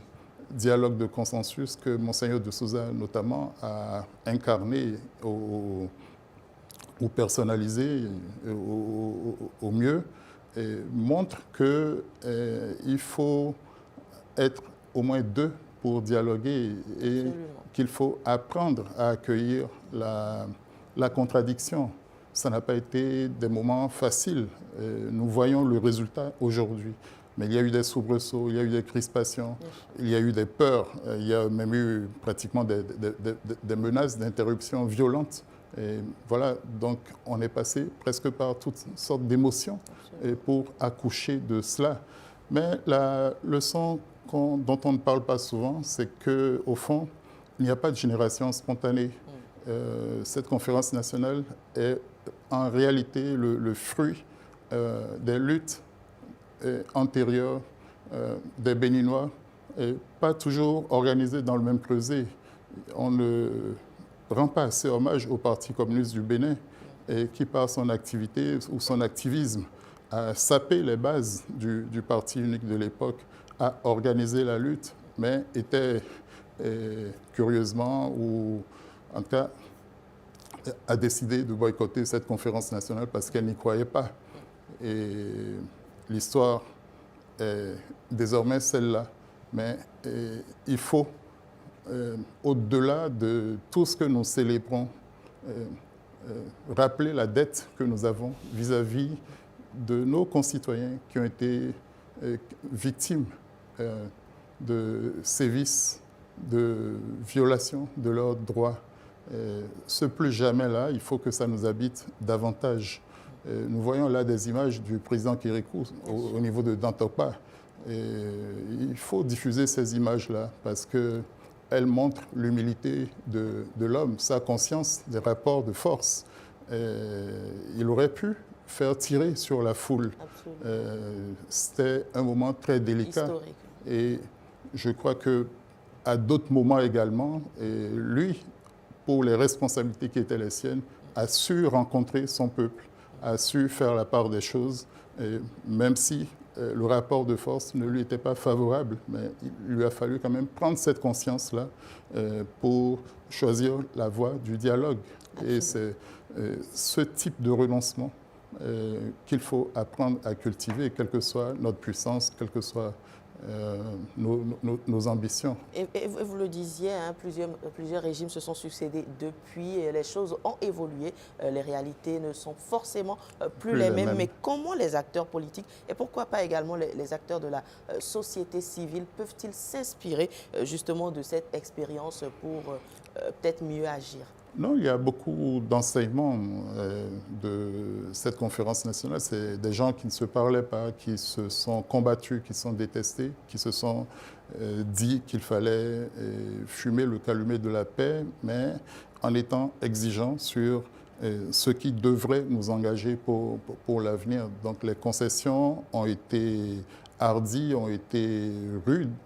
dialogue de consensus que Monseigneur de Souza notamment a incarné ou personnalisé au mieux montre qu'il faut être au moins deux pour dialoguer et qu'il faut apprendre à accueillir la contradiction. Ça n'a pas été des moments faciles. Nous voyons le résultat aujourd'hui. Mais il y a eu des soubresauts, il y a eu des crispations, il y a eu des peurs, il y a même eu pratiquement des menaces d'interruption violentes. Et voilà, donc on est passé presque par toutes sortes d'émotions pour accoucher de cela. Mais la leçon dont on ne parle pas souvent, c'est qu'au fond, il n'y a pas de génération spontanée. Cette conférence nationale est en réalité le fruit des luttes antérieures des Béninois, et pas toujours organisées dans le même creuset. On ne rend pas assez hommage au Parti communiste du Bénin, et qui par son activité ou son activisme a sapé les bases du parti unique de l'époque, a organisé la lutte, mais était curieusement, ou en tout cas, a décidé de boycotter cette conférence nationale parce qu'elle n'y croyait pas. Et l'histoire est désormais celle-là. Mais il faut, au-delà de tout ce que nous célébrons, rappeler la dette que nous avons vis-à-vis de nos concitoyens qui ont été victimes de sévices, de violations de leurs droits. Ce plus jamais-là, il faut que ça nous habite davantage. Nous voyons là des images du président Kérékou au niveau de Dantopa. Il faut diffuser ces images-là parce qu'elles montrent l'humilité de l'homme, sa conscience des rapports de force. Il aurait pu faire tirer sur la foule. C'était un moment très délicat. Historique. Et je crois qu'à d'autres moments également, lui, pour les responsabilités qui étaient les siennes, a su rencontrer son peuple, a su faire la part des choses, et même si le rapport de force ne lui était pas favorable, mais il lui a fallu quand même prendre cette conscience-là pour choisir la voie du dialogue. Absolument. Et c'est ce type de renoncement qu'il faut apprendre à cultiver, quelle que soit notre puissance, quelle que soit nos ambitions. Et vous le disiez, hein, plusieurs régimes se sont succédés depuis, et les choses ont évolué, les réalités ne sont forcément plus les mêmes. Mais comment les acteurs politiques, et pourquoi pas également les acteurs de la société civile, peuvent-ils s'inspirer justement de cette expérience pour peut-être mieux agir? Non, il y a beaucoup d'enseignements de cette conférence nationale. C'est des gens qui ne se parlaient pas, qui se sont combattus, qui sont détestés, qui se sont dit qu'il fallait fumer le calumet de la paix, mais en étant exigeants sur ce qui devrait nous engager pour l'avenir. Donc les concessions ont été hardies, ont été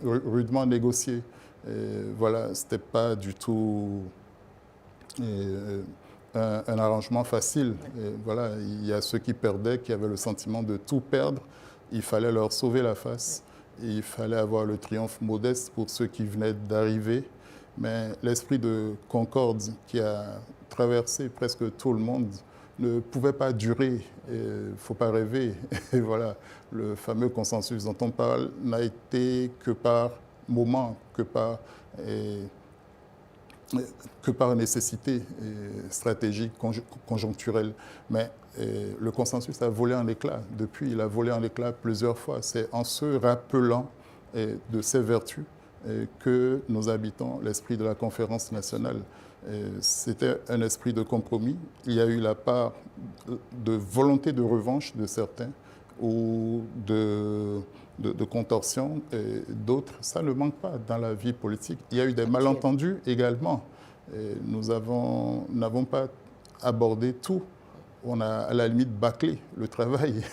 rudement négociées. Voilà, ce n'était pas du tout un arrangement facile. Et voilà, il y a ceux qui perdaient, qui avaient le sentiment de tout perdre. Il fallait leur sauver la face. Il fallait avoir le triomphe modeste pour ceux qui venaient d'arriver. Mais l'esprit de concorde qui a traversé presque tout le monde ne pouvait pas durer. Il ne faut pas rêver. Et voilà, le fameux consensus dont on parle n'a été que par moment, que par nécessité stratégique, conjoncturelle. Mais le consensus a volé en éclats. Depuis, il a volé en éclats plusieurs fois. C'est en se rappelant de ses vertus que nous habitons l'esprit de la conférence nationale. C'était un esprit de compromis. Il y a eu la part de volonté de revanche de certains ou de contorsion, et d'autres, ça ne manque pas dans la vie politique. Il y a eu des malentendus également. Et nous n'avons pas abordé tout on a à la limite bâclé le travail,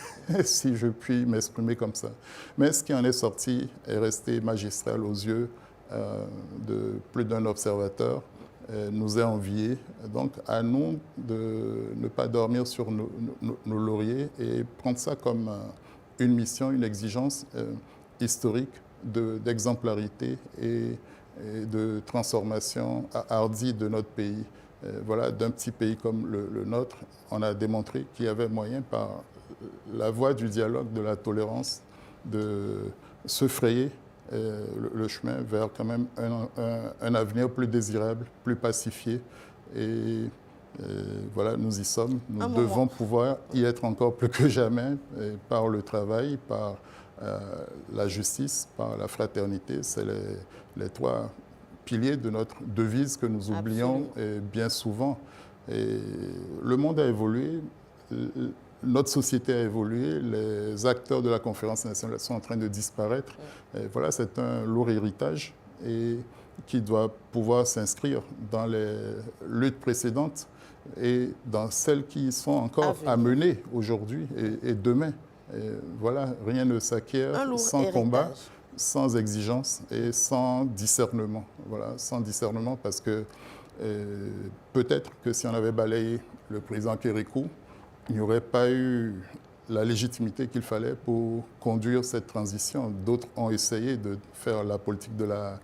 si je puis m'exprimer comme ça. Mais ce qui en est sorti est resté magistral aux yeux de plus d'un observateur, nous est envié. Donc à nous de ne pas dormir sur nos lauriers et prendre ça comme une mission, une exigence historique d'exemplarité et de transformation hardie de notre pays. Voilà, d'un petit pays comme le nôtre, on a démontré qu'il y avait moyen, par la voie du dialogue, de la tolérance, de se frayer le chemin vers quand même un avenir plus désirable, plus pacifié. Et voilà, nous y sommes. Nous devons pouvoir y être encore plus que jamais par le travail, par la justice, par la fraternité. C'est les trois piliers de notre devise que nous oublions bien souvent. Et le monde a évolué, notre société a évolué, les acteurs de la conférence nationale sont en train de disparaître. Et voilà, c'est un lourd héritage et qui doit pouvoir s'inscrire dans les luttes précédentes et dans celles qui sont encore à mener aujourd'hui et demain. Et voilà, rien ne s'acquiert sans combat, sans exigence et sans discernement. Voilà, sans discernement parce que peut-être que si on avait balayé le président Kérékou, il n'y aurait pas eu la légitimité qu'il fallait pour conduire cette transition. D'autres ont essayé de faire la politique de la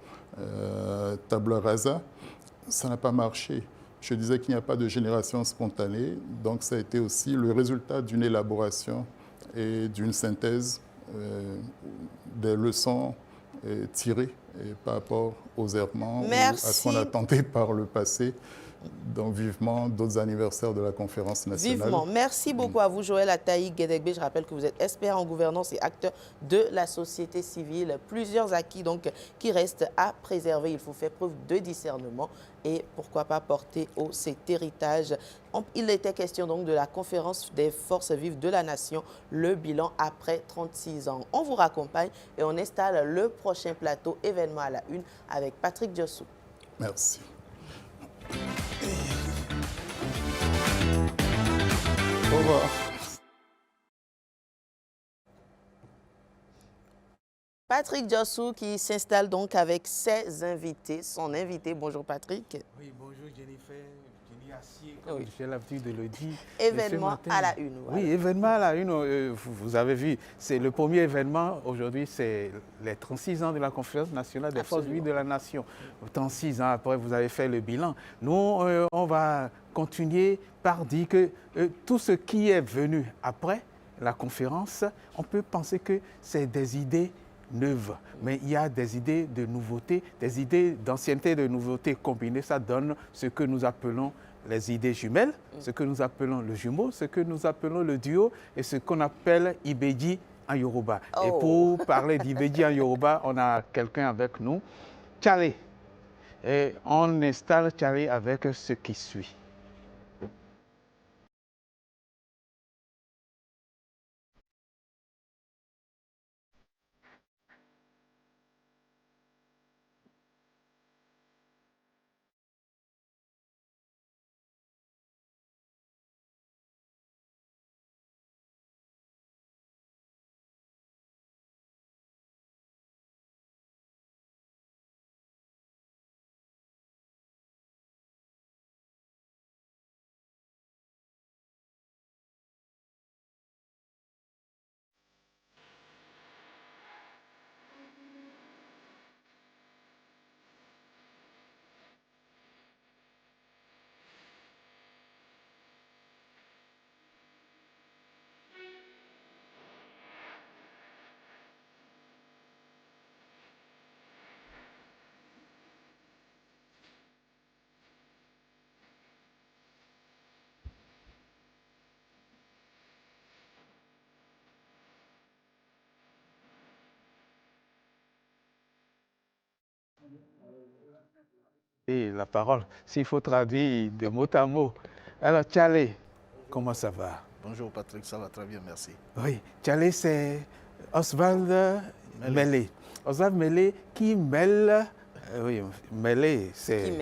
tabula rasa. Ça n'a pas marché. Je disais qu'il n'y a pas de génération spontanée, donc ça a été aussi le résultat d'une élaboration et d'une synthèse des leçons tirées par rapport aux errements ou à ce qu'on a tenté par le passé. Donc vivement d'autres anniversaires de la conférence nationale. Vivement. Merci beaucoup à vous, Joël Ataï Guédégbé. Je rappelle que vous êtes expert en gouvernance et acteur de la société civile. Plusieurs acquis donc qui restent à préserver. Il faut faire preuve de discernement et pourquoi pas porter haut cet héritage. Il était question donc de la conférence des forces vives de la nation, le bilan après 36 ans. On vous raccompagne et on installe le prochain plateau événement à la une avec Patrick Diossou. Merci. Au revoir. Patrick Diossou qui s'installe donc avec ses invités. Son invité, bonjour Patrick. Oui, bonjour Jennifer. Jenny Assier, comme j'ai l'habitude de le dire. Événement à la une. Voilà. Oui, événement à la une. Vous avez vu, c'est le premier événement aujourd'hui, c'est les 36 ans de la conférence nationale des forces vives de la nation. 36 ans après, vous avez fait le bilan. Nous, on va continuer par dire que tout ce qui est venu après la conférence, on peut penser que c'est des idées neuves, mais il y a des idées de nouveauté, des idées d'ancienneté, de nouveauté combinées. Ça donne ce que nous appelons les idées jumelles, ce que nous appelons le jumeau, ce que nous appelons le duo et ce qu'on appelle Ibeji en Yoruba. Et pour parler d'Ibeji en Yoruba, on a quelqu'un avec nous, Tchalé. Et on installe Tchalé avec ce qui suit. Et la parole, s'il faut traduire de mot à mot. Alors, Tchalé, comment ça va? Bonjour Patrick, ça va très bien, merci. Oui, Tchalé, c'est Oswald Mélé. Oswald Mélé qui mêle, oui, Mélé, c'est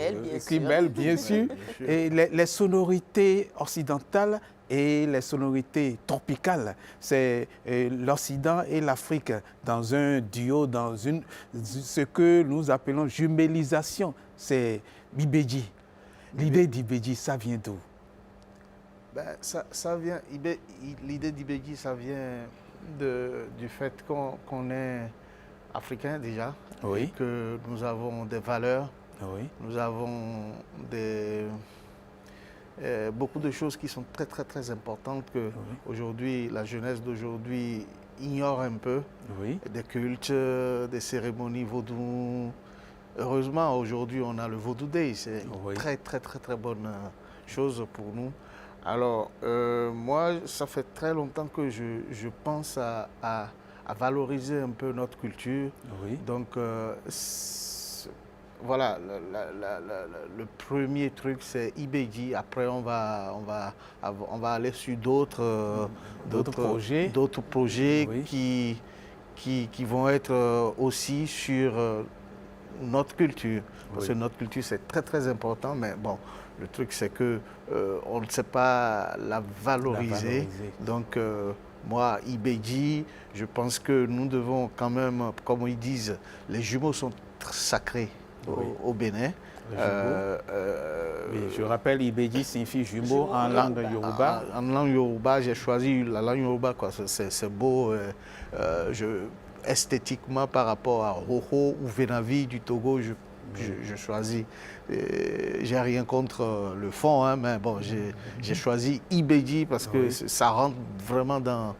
qui mêle bien sûr, et les sonorités occidentales et les sonorités tropicales. C'est l'Occident et l'Afrique dans un duo, dans ce que nous appelons jumellisation. C'est Ibedji. L'idée d'Ibedji, ça vient d'où? Ça vient, l'idée d'Ibedji, ça vient du fait qu'on est africain déjà, oui. Et que nous avons des valeurs, oui. Nous avons beaucoup de choses qui sont très très très importantes que aujourd'hui la jeunesse d'aujourd'hui ignore un peu, des cultes, des cérémonies vaudou. Heureusement aujourd'hui on a le Vaudou Day, c'est une très très très très bonne chose pour nous. Alors moi ça fait très longtemps que je pense à valoriser un peu notre culture. Donc voilà, le premier truc c'est Ibedji. Après on va aller sur d'autres projets qui vont être aussi sur notre culture. Parce que notre culture c'est très très important, mais bon, le truc c'est que on ne sait pas la valoriser. Donc moi, Ibedji, je pense que nous devons quand même, comme ils disent, les jumeaux sont sacrés au Bénin. Je rappelle, Ibedji signifie jumeau en langue Yoruba. En langue Yoruba, j'ai choisi la langue Yoruba, c'est beau. Esthétiquement, par rapport à Roho ou Venavi du Togo, je choisis. J'ai rien contre le fond, hein, mais bon, j'ai choisi Ibedji parce que ça rentre vraiment dans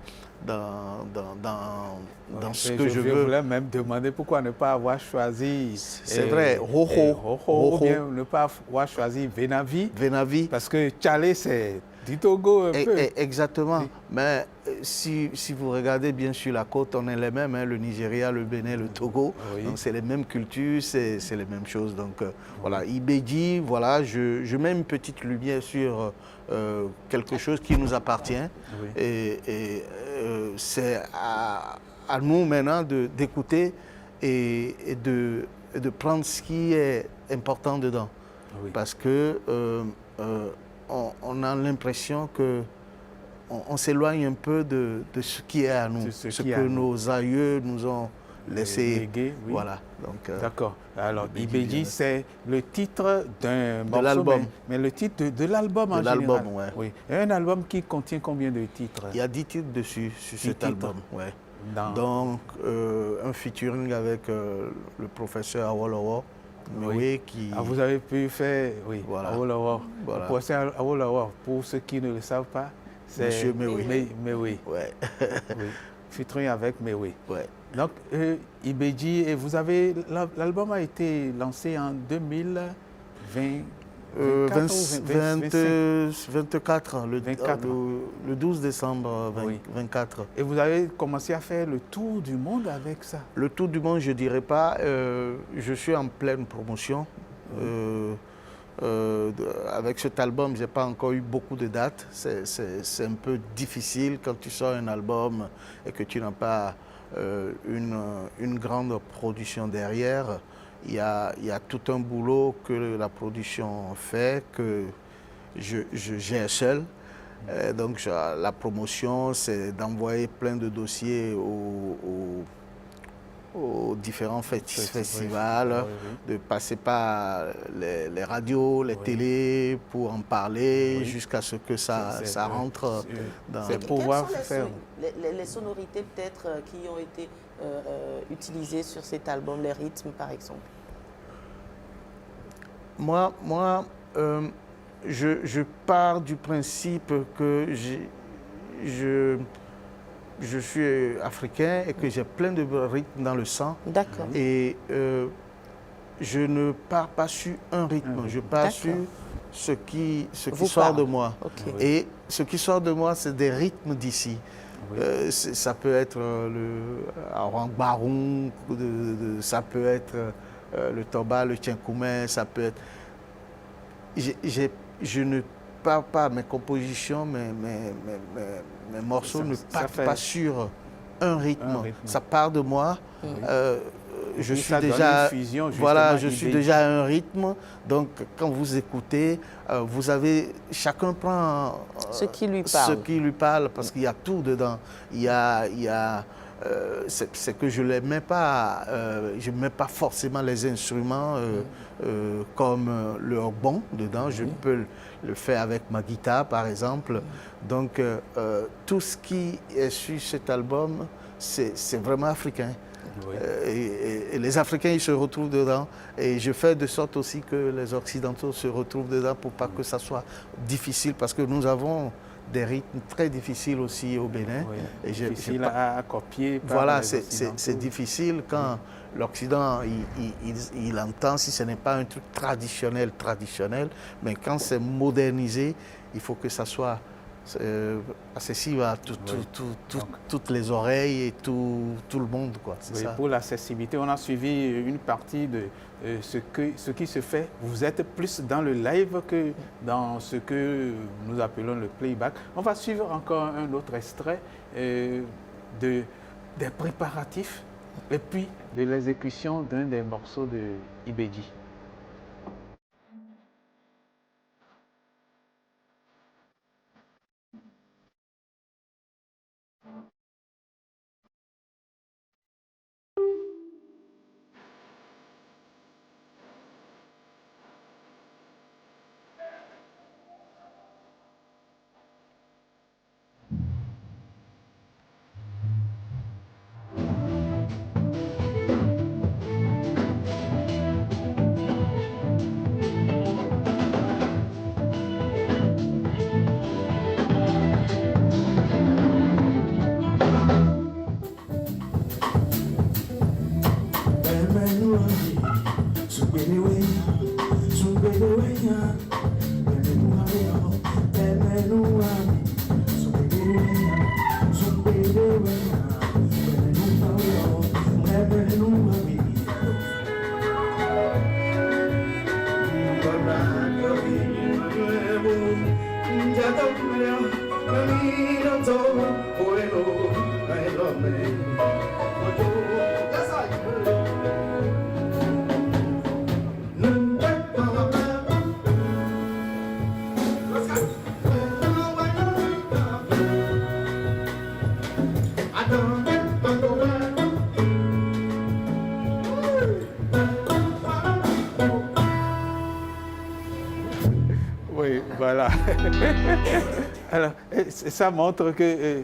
ce que je veux. Je voulais même demander pourquoi ne pas avoir choisi. C'est vrai, Roho. Ou bien ne pas avoir choisi Venavi. Parce que Tchalé, c'est du Togo un peu. Exactement. Oui. Mais si vous regardez bien sur la côte, on est les mêmes, hein, le Nigeria, le Bénin, le Togo. Donc c'est les mêmes cultures, c'est les mêmes choses. Donc voilà, Ibedji, voilà, je mets une petite lumière sur quelque chose qui nous appartient. Et c'est à nous maintenant d'écouter et de prendre ce qui est important dedans. Parce que on a l'impression qu'on s'éloigne un peu de ce qui est à nous, ce que nos aïeux nous ont laissé. Voilà. D'accord. Alors, Ibedji, c'est le titre d'un morceau, mais le titre de l'album en général. Oui. Et un album qui contient combien de titres? Il y a 10 titres dessus, sur cet album. Donc, un featuring avec le professeur Awolowo. Vous avez pu faire, Awolowo. Voilà. Le professeur Awolowo, pour ceux qui ne le savent pas, c'est Monsieur Mewe. Mewe. Featuring avec Mewe. Donc, Ibedji, et vous avez, l'album a été lancé en 2024, le 12 décembre 24. Et vous avez commencé à faire le tour du monde avec ça? Le tour du monde, je ne dirais pas. Je suis en pleine promotion. Avec cet album, je n'ai pas encore eu beaucoup de dates. C'est un peu difficile quand tu sors un album et que tu n'as pas une grande production derrière. Il y a tout un boulot que la production fait, que je gère seul. Donc la promotion, c'est d'envoyer plein de dossiers aux différents festivals, de passer par les radios, les télés pour en parler jusqu'à ce que ça rentre dans... C'est pouvoir faire... Les sonorités peut-être qui ont été utilisées sur cet album, les rythmes par exemple. Moi, je pars du principe que je suis africain et que j'ai plein de rythmes dans le sang. D'accord. Et je ne pars pas sur un rythme, je pars sur ce qui sort de moi. Et ce qui sort de moi, c'est des rythmes d'ici. Ça peut être le Arang-Baroum, ça peut être le Toba, le Tchenkoumé, ça peut être... Je ne pars pas, mes compositions, mes morceaux ne partent pas sur un rythme. Ça part de moi. je suis ça donne déjà, une fusion, voilà, je Ibeji. suis déjà à un rythme. Donc, quand vous écoutez, vous avez, chacun prend ce qui lui parle, parce qu'il y a tout dedans. Il y a c'est que je ne mets pas forcément les instruments comme le bon dedans. Je peux le faire avec ma guitare, par exemple. Donc, tout ce qui est sur cet album, c'est vraiment africain. Oui. Et les Africains, ils se retrouvent dedans. Et je fais de sorte aussi que les Occidentaux se retrouvent dedans pour pas que ça soit difficile, parce que nous avons des rythmes très difficiles aussi au Bénin. Oui, et difficile à copier. Voilà, c'est difficile quand l'Occident, il entend, si ce n'est pas un truc traditionnel, mais quand c'est modernisé, il faut que ça soit accessible à toutes les oreilles et tout le monde, quoi. Oui, ça. Pour l'accessibilité, on a suivi une partie de ce qui se fait. Vous êtes plus dans le live que dans ce que nous appelons le playback. On va suivre encore un autre extrait des préparatifs et puis de l'exécution d'un des morceaux de Ibeji. Oui, voilà. Alors, ça montre que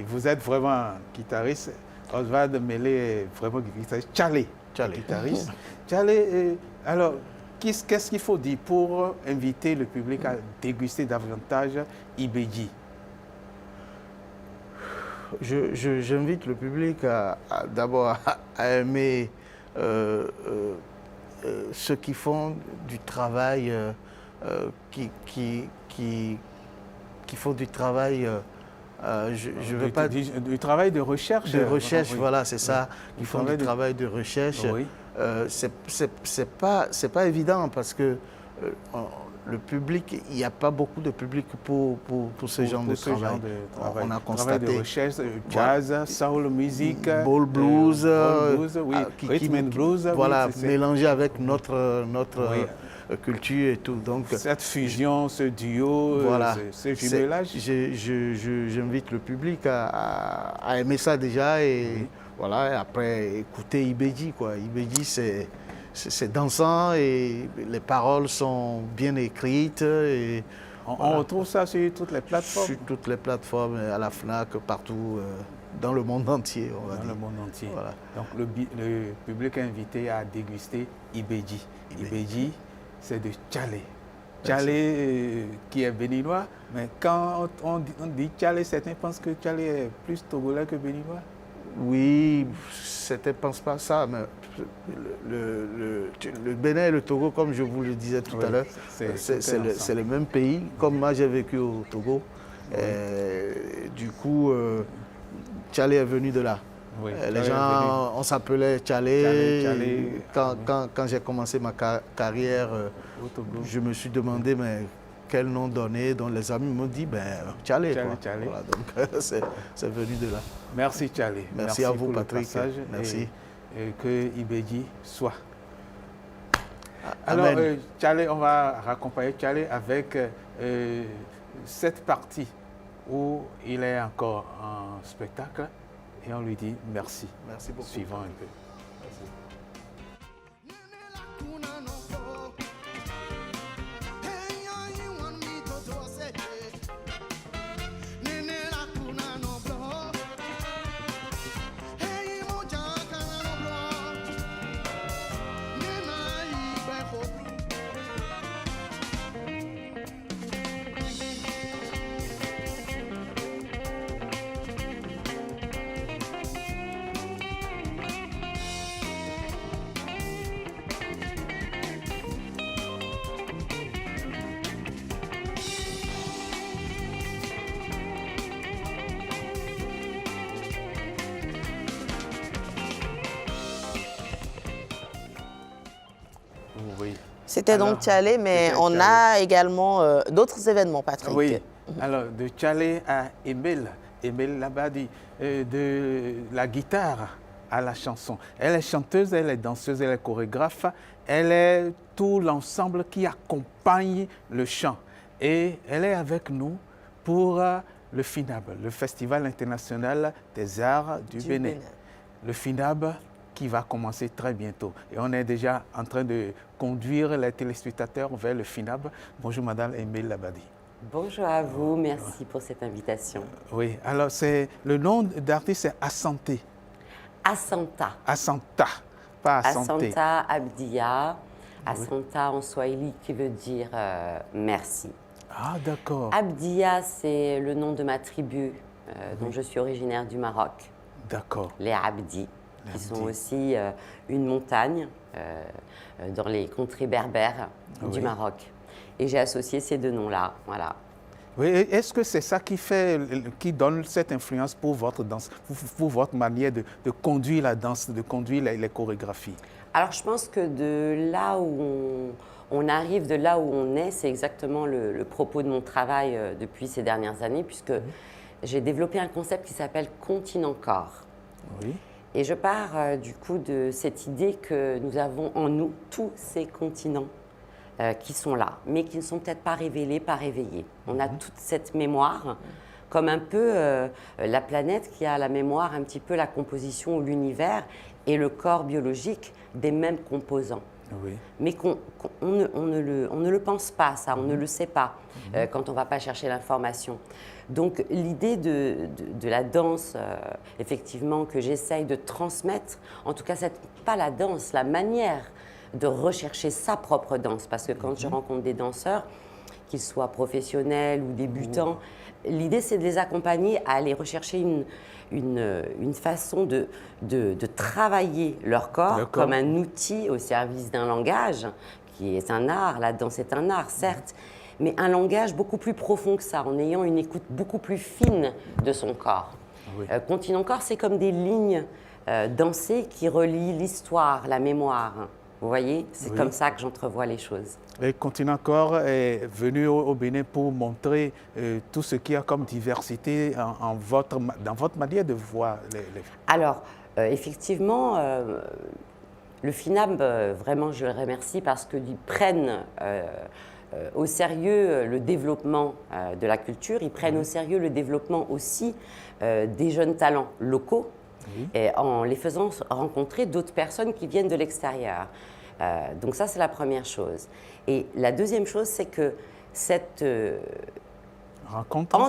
vous êtes vraiment guitariste. Oswald Mele est vraiment guitariste. Tchalé, guitariste. Tchalé, alors, qu'est-ce qu'il faut dire pour inviter le public à déguster davantage Ibeji? J'invite le public d'abord à aimer ceux qui font du travail, qui font du travail, je veux pas... Du travail de recherche. De recherche, oui. Voilà, c'est ça. Qui font du travail de recherche. Oui. C'est pas évident parce que le public, il n'y a pas beaucoup de public pour ce genre de travail. On a constaté. Travail de recherche, jazz, soul music, ball blues, oui, rhythm and blues. Voilà, mélangé avec notre culture et tout. Donc, cette fusion, ce duo, voilà, ce jumelage. J'invite le public à aimer ça déjà et voilà, et après écouter Ibeji, quoi. Ibeji, c'est dansant et les paroles sont bien écrites. Et on retrouve ça sur toutes les plateformes? Sur toutes les plateformes, à la FNAC, partout, dans le monde entier, on va dire. Dans le monde entier. Voilà. Donc le public est invité à déguster Ibeji. Ibeji, c'est de Tchalé. Tchalé qui est béninois, mais quand on dit Tchalé, certains pensent que Tchalé est plus togolais que béninois. Oui, certains ne pensent pas ça, mais le Bénin et le Togo, comme je vous le disais tout à l'heure, c'est le même pays. Comme moi, j'ai vécu au Togo. Du coup, Tchalé est venu de là. Oui, les gens, on s'appelait Tchalé. Quand j'ai commencé ma carrière, je me suis demandé, mais quel nom donner? Donc les amis m'ont dit, Tchalé. Voilà, donc c'est venu de là. Merci Tchalé. Merci à vous, Patrick. Merci. que Ibedji soit. Alors, Tchalé, on va raccompagner Tchalé avec cette partie où il est encore en spectacle et on lui dit merci. Merci beaucoup. Suivant un peu. C'était donc Tchalé, mais on a également d'autres événements, Patrick. Oui, alors de Tchalé à Emel Labadi, de la guitare à la chanson. Elle est chanteuse, elle est danseuse, elle est chorégraphe, elle est tout l'ensemble qui accompagne le chant. Et elle est avec nous pour le FINAB, le Festival international des arts du Bénin. Le FINAB qui va commencer très bientôt. Et on est déjà en train de conduire les téléspectateurs vers le FINAB. Bonjour Madame Emel Labadi. Bonjour à vous, merci pour cette invitation. Oui, alors le nom d'artiste c'est Asante. Asanta. Asanta, pas Asante. Asanta Abdia. Asanta en swahili qui veut dire merci. Ah d'accord. Abdia, c'est le nom de ma tribu dont je suis originaire du Maroc. D'accord. Les Abdi, qui sont aussi une montagne dans les contrées berbères du Maroc. Et j'ai associé ces deux noms-là, voilà. Oui, est-ce que c'est ça qui donne cette influence pour votre danse, pour votre manière de conduire la danse, de conduire les chorégraphies? Alors, je pense que de là où on arrive, de là où on est, c'est exactement le propos de mon travail depuis ces dernières années, puisque j'ai développé un concept qui s'appelle Continent Corps. Oui. Et je pars du coup de cette idée que nous avons en nous tous ces continents qui sont là, mais qui ne sont peut-être pas révélés, pas réveillés. On a toute cette mémoire, comme un peu la planète qui a la mémoire, un petit peu la composition ou l'univers et le corps biologique des mêmes composants. Oui. Mais on ne le pense pas, ça, on ne le sait pas quand on ne va pas chercher l'information. Donc l'idée de la danse, effectivement, que j'essaye de transmettre, en tout cas, c'est pas la danse, la manière de rechercher sa propre danse. Parce que quand je rencontre des danseurs, qu'ils soient professionnels ou débutants, l'idée c'est de les accompagner à aller rechercher une façon de travailler leur corps comme un outil au service d'un langage, qui est un art. La danse est un art, certes, mais un langage beaucoup plus profond que ça, en ayant une écoute beaucoup plus fine de son corps. Oui. Continent Corps, c'est comme des lignes dansées qui relient l'histoire, la mémoire. Vous voyez, c'est comme ça que j'entrevois les choses. Et Continent Corps est venu au Bénin pour montrer tout ce qu'il y a comme diversité dans votre manière de voir les... Alors, effectivement, le FINAB, vraiment, je le remercie parce qu'ils prennent au sérieux le développement de la culture, ils prennent au sérieux le développement aussi des jeunes talents locaux, et en les faisant rencontrer d'autres personnes qui viennent de l'extérieur. Donc ça, c'est la première chose. Et la deuxième chose, c'est que cette rencontre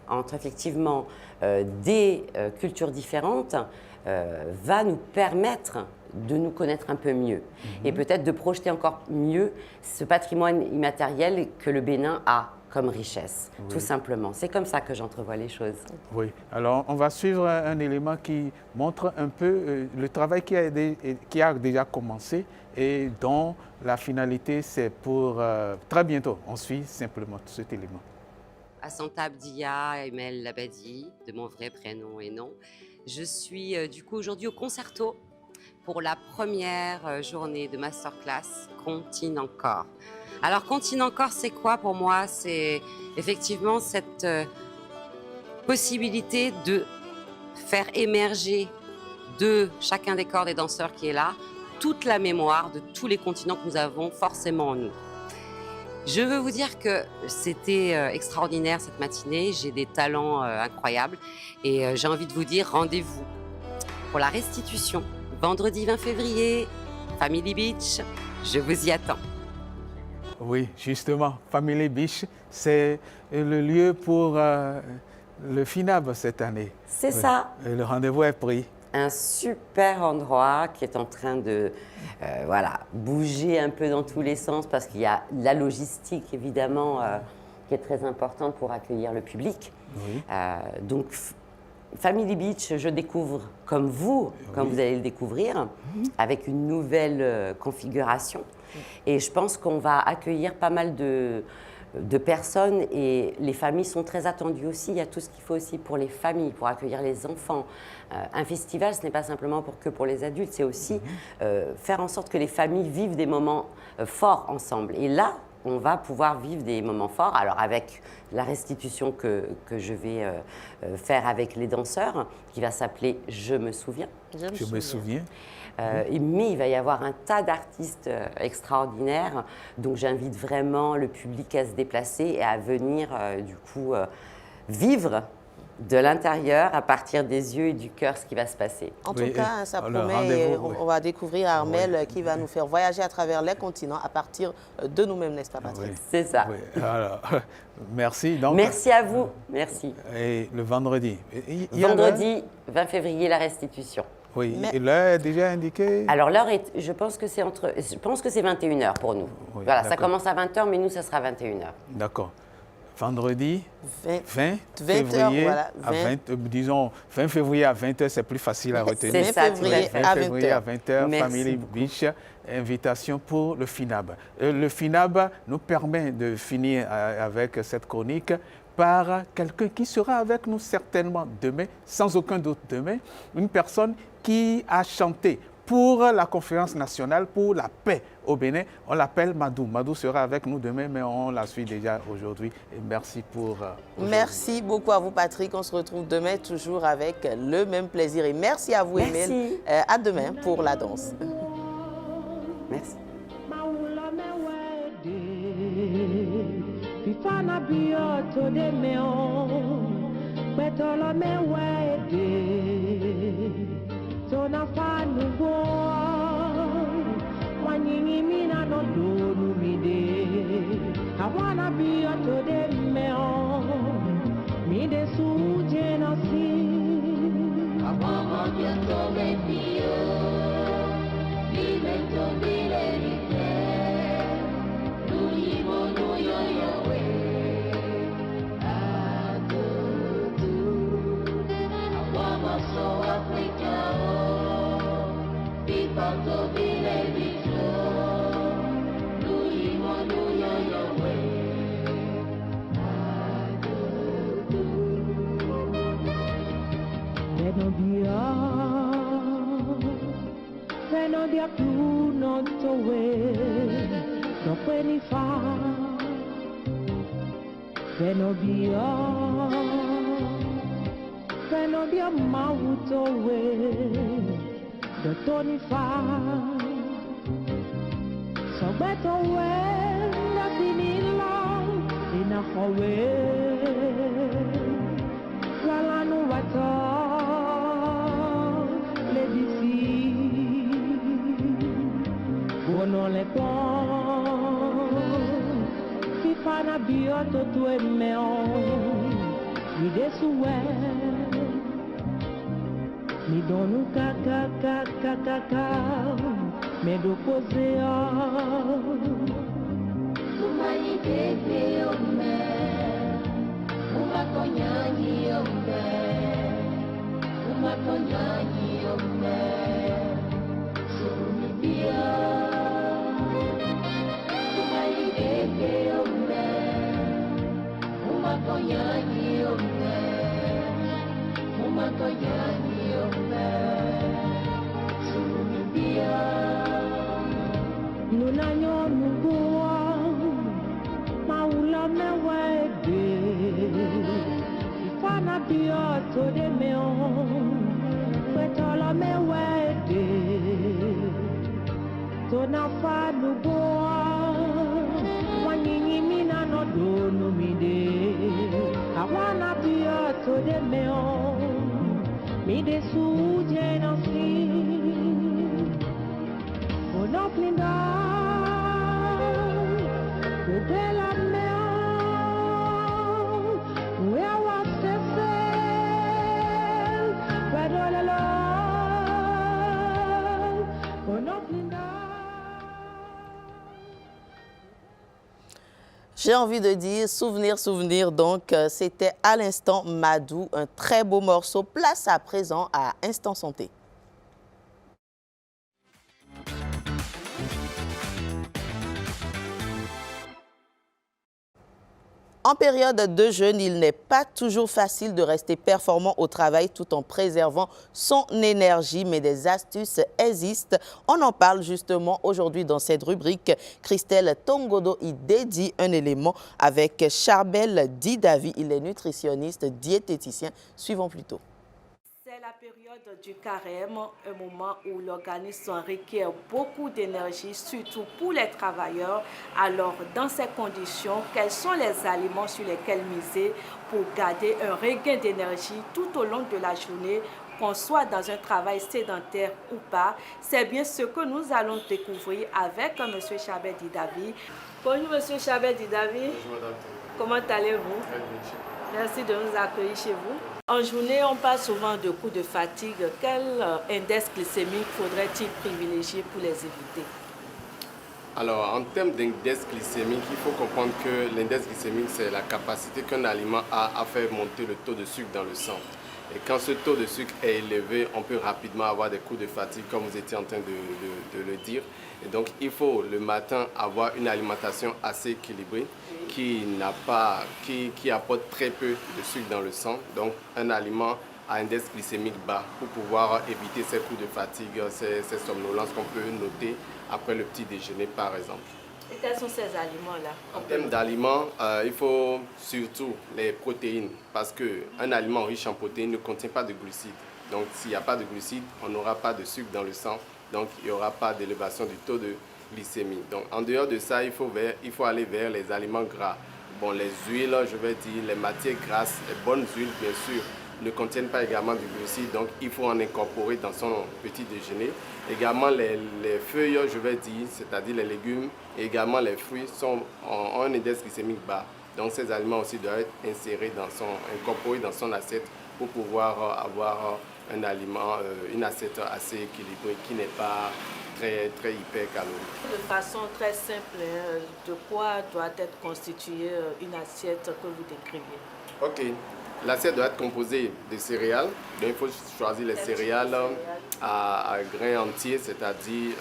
entre effectivement des cultures différentes va nous permettre de nous connaître un peu mieux et peut-être de projeter encore mieux ce patrimoine immatériel que le Bénin a comme richesse, tout simplement. C'est comme ça que j'entrevois les choses. Oui. Alors, on va suivre un élément qui montre un peu le travail qui a déjà commencé et dont la finalité, c'est pour très bientôt. On suit simplement cet élément. Asanta Abdia Emel Labadi, de mon vrai prénom et nom. Je suis du coup aujourd'hui au Concerto pour la première journée de masterclass Continent Corps. Alors, Continent Corps, c'est quoi pour moi? C'est effectivement cette possibilité de faire émerger de chacun des corps des danseurs qui est là, toute la mémoire de tous les continents que nous avons forcément en nous. Je veux vous dire que c'était extraordinaire cette matinée, j'ai des talents incroyables et j'ai envie de vous dire rendez-vous pour la restitution, vendredi 20 février, Family Beach, je vous y attends. Oui, justement, Family Beach, c'est le lieu pour le FINAB cette année. C'est ça. Et le rendez-vous est pris. Un super endroit qui est en train de bouger un peu dans tous les sens parce qu'il y a la logistique évidemment qui est très importante pour accueillir le public. Oui. Donc Family Beach, je découvre comme vous allez le découvrir, avec une nouvelle configuration. Et je pense qu'on va accueillir pas mal de personnes et les familles sont très attendues aussi. Il y a tout ce qu'il faut aussi pour les familles, pour accueillir les enfants. Un festival, ce n'est pas simplement pour les adultes, c'est aussi faire en sorte que les familles vivent des moments forts ensemble. Et là, on va pouvoir vivre des moments forts. Alors avec la restitution que je vais faire avec les danseurs, qui va s'appeler « Je me souviens ». Je me souviens. Mais il va y avoir un tas d'artistes extraordinaires, donc j'invite vraiment le public à se déplacer et à venir vivre de l'intérieur, à partir des yeux et du cœur, ce qui va se passer. En tout cas, ça promet, et on va découvrir Armelle qui va nous faire voyager à travers les continents à partir de nous-mêmes, n'est-ce pas, Patrick? C'est ça. Oui. Alors, merci. Donc, merci à vous. Merci. Et le vendredi? Vendredi 20 février, la restitution. Oui, et l'heure est déjà indiquée? Alors l'heure est, je pense que c'est 21h pour nous. Oui, voilà, ça commence à 20h, mais nous, ça sera 21h. D'accord. Vendredi 20 février, voilà, disons 20 février à 20h, c'est plus facile à retenir. C'est ça, 20 février à 20h, Family Beach, invitation pour le FINAB. Le FINAB nous permet de finir avec cette chronique par quelqu'un qui sera avec nous certainement demain, sans aucun doute demain, une personne qui a chanté pour la conférence nationale pour la paix au Bénin. On l'appelle Madou. Madou sera avec nous demain, mais on la suit déjà aujourd'hui. Et merci pour merci beaucoup à vous, Patrick. On se retrouve demain toujours avec le même plaisir. Et merci à vous, Emile. À demain pour la danse. Merci. Tona fanugo wanyingi mina no donu mide I wanna be your today meo mide suje no si I wanna be your today bio vive to bile rite lui mono yo yo we I wanna so Africa Panto vile viso, lui mono yo we. Veno dia più non to we, no puoi ni fa. Veno dia mauto we. The Tony Farr, so better when nothing in long enough away. While I know what all lady see, one only gone. If I na be auto to a meon, we des well. Mi donu ka me do posea Umani tete ome Uma konyani ome Uma konyani ome Sumi bia Umani tete ome Uma konyani ome Uma konyani Nuna nyo mugua Maula me wede Ifana biyo to de meon Kwetola me wede tona fa no boa wanyinyi mina no do no mide I wanna be a to the meo mide suje no si no plinda de la meo where was the J'ai envie de dire souvenir, souvenir. Donc, c'était à l'instant Madou, un très beau morceau. Place à présent à Instant Santé. En période de jeûne, il n'est pas toujours facile de rester performant au travail tout en préservant son énergie, mais des astuces existent. On en parle justement aujourd'hui dans cette rubrique. Christelle Tongodo y dédie un élément avec Charbel Didavi. Il est nutritionniste, diététicien. Suivons plutôt. C'est la période du carême, un moment où l'organisme requiert beaucoup d'énergie, surtout pour les travailleurs. Alors, dans ces conditions, quels sont les aliments sur lesquels miser pour garder un regain d'énergie tout au long de la journée, qu'on soit dans un travail sédentaire ou pas? C'est bien ce que nous allons découvrir avec M. Charbel Didavi. Bonjour M. Charbel Didavi. Bonjour madame. Comment allez-vous? Très bien. Merci de nous accueillir chez vous. En journée, on parle souvent de coups de fatigue. Quel index glycémique faudrait-il privilégier pour les éviter? Alors, en termes d'index glycémique, il faut comprendre que l'index glycémique, c'est la capacité qu'un aliment a à faire monter le taux de sucre dans le sang. Et quand ce taux de sucre est élevé, on peut rapidement avoir des coups de fatigue, comme vous étiez en train de le dire. Et donc, il faut le matin avoir une alimentation assez équilibrée qui apporte très peu de sucre dans le sang. Donc, un aliment à index glycémique bas pour pouvoir éviter ces coups de fatigue, ces somnolences qu'on peut noter après le petit déjeuner, par exemple. Et quels sont ces aliments-là? En termes d'aliments, il faut surtout les protéines, parce qu'un aliment riche en protéines ne contient pas de glucides. Donc, s'il n'y a pas de glucides, on n'aura pas de sucre dans le sang, donc il n'y aura pas d'élévation du taux de glycémie. Donc, en dehors de ça, il faut aller vers les aliments gras. Bon, les huiles, je vais dire, les matières grasses, les bonnes huiles, bien sûr, ne contiennent pas également du glucide, donc il faut en incorporer dans son petit déjeuner. Également les feuilles, je vais dire, c'est-à-dire les légumes et également les fruits ont un index glycémique bas. Donc ces aliments aussi doivent être incorporés dans son assiette pour pouvoir avoir un aliment, une assiette assez équilibrée qui n'est pas très hypercalorique. De façon très simple, de quoi doit être constituée une assiette que vous décriviez? Ok. L'assiette doit être composée de céréales. Donc il faut choisir les céréales à grains entiers, c'est-à-dire,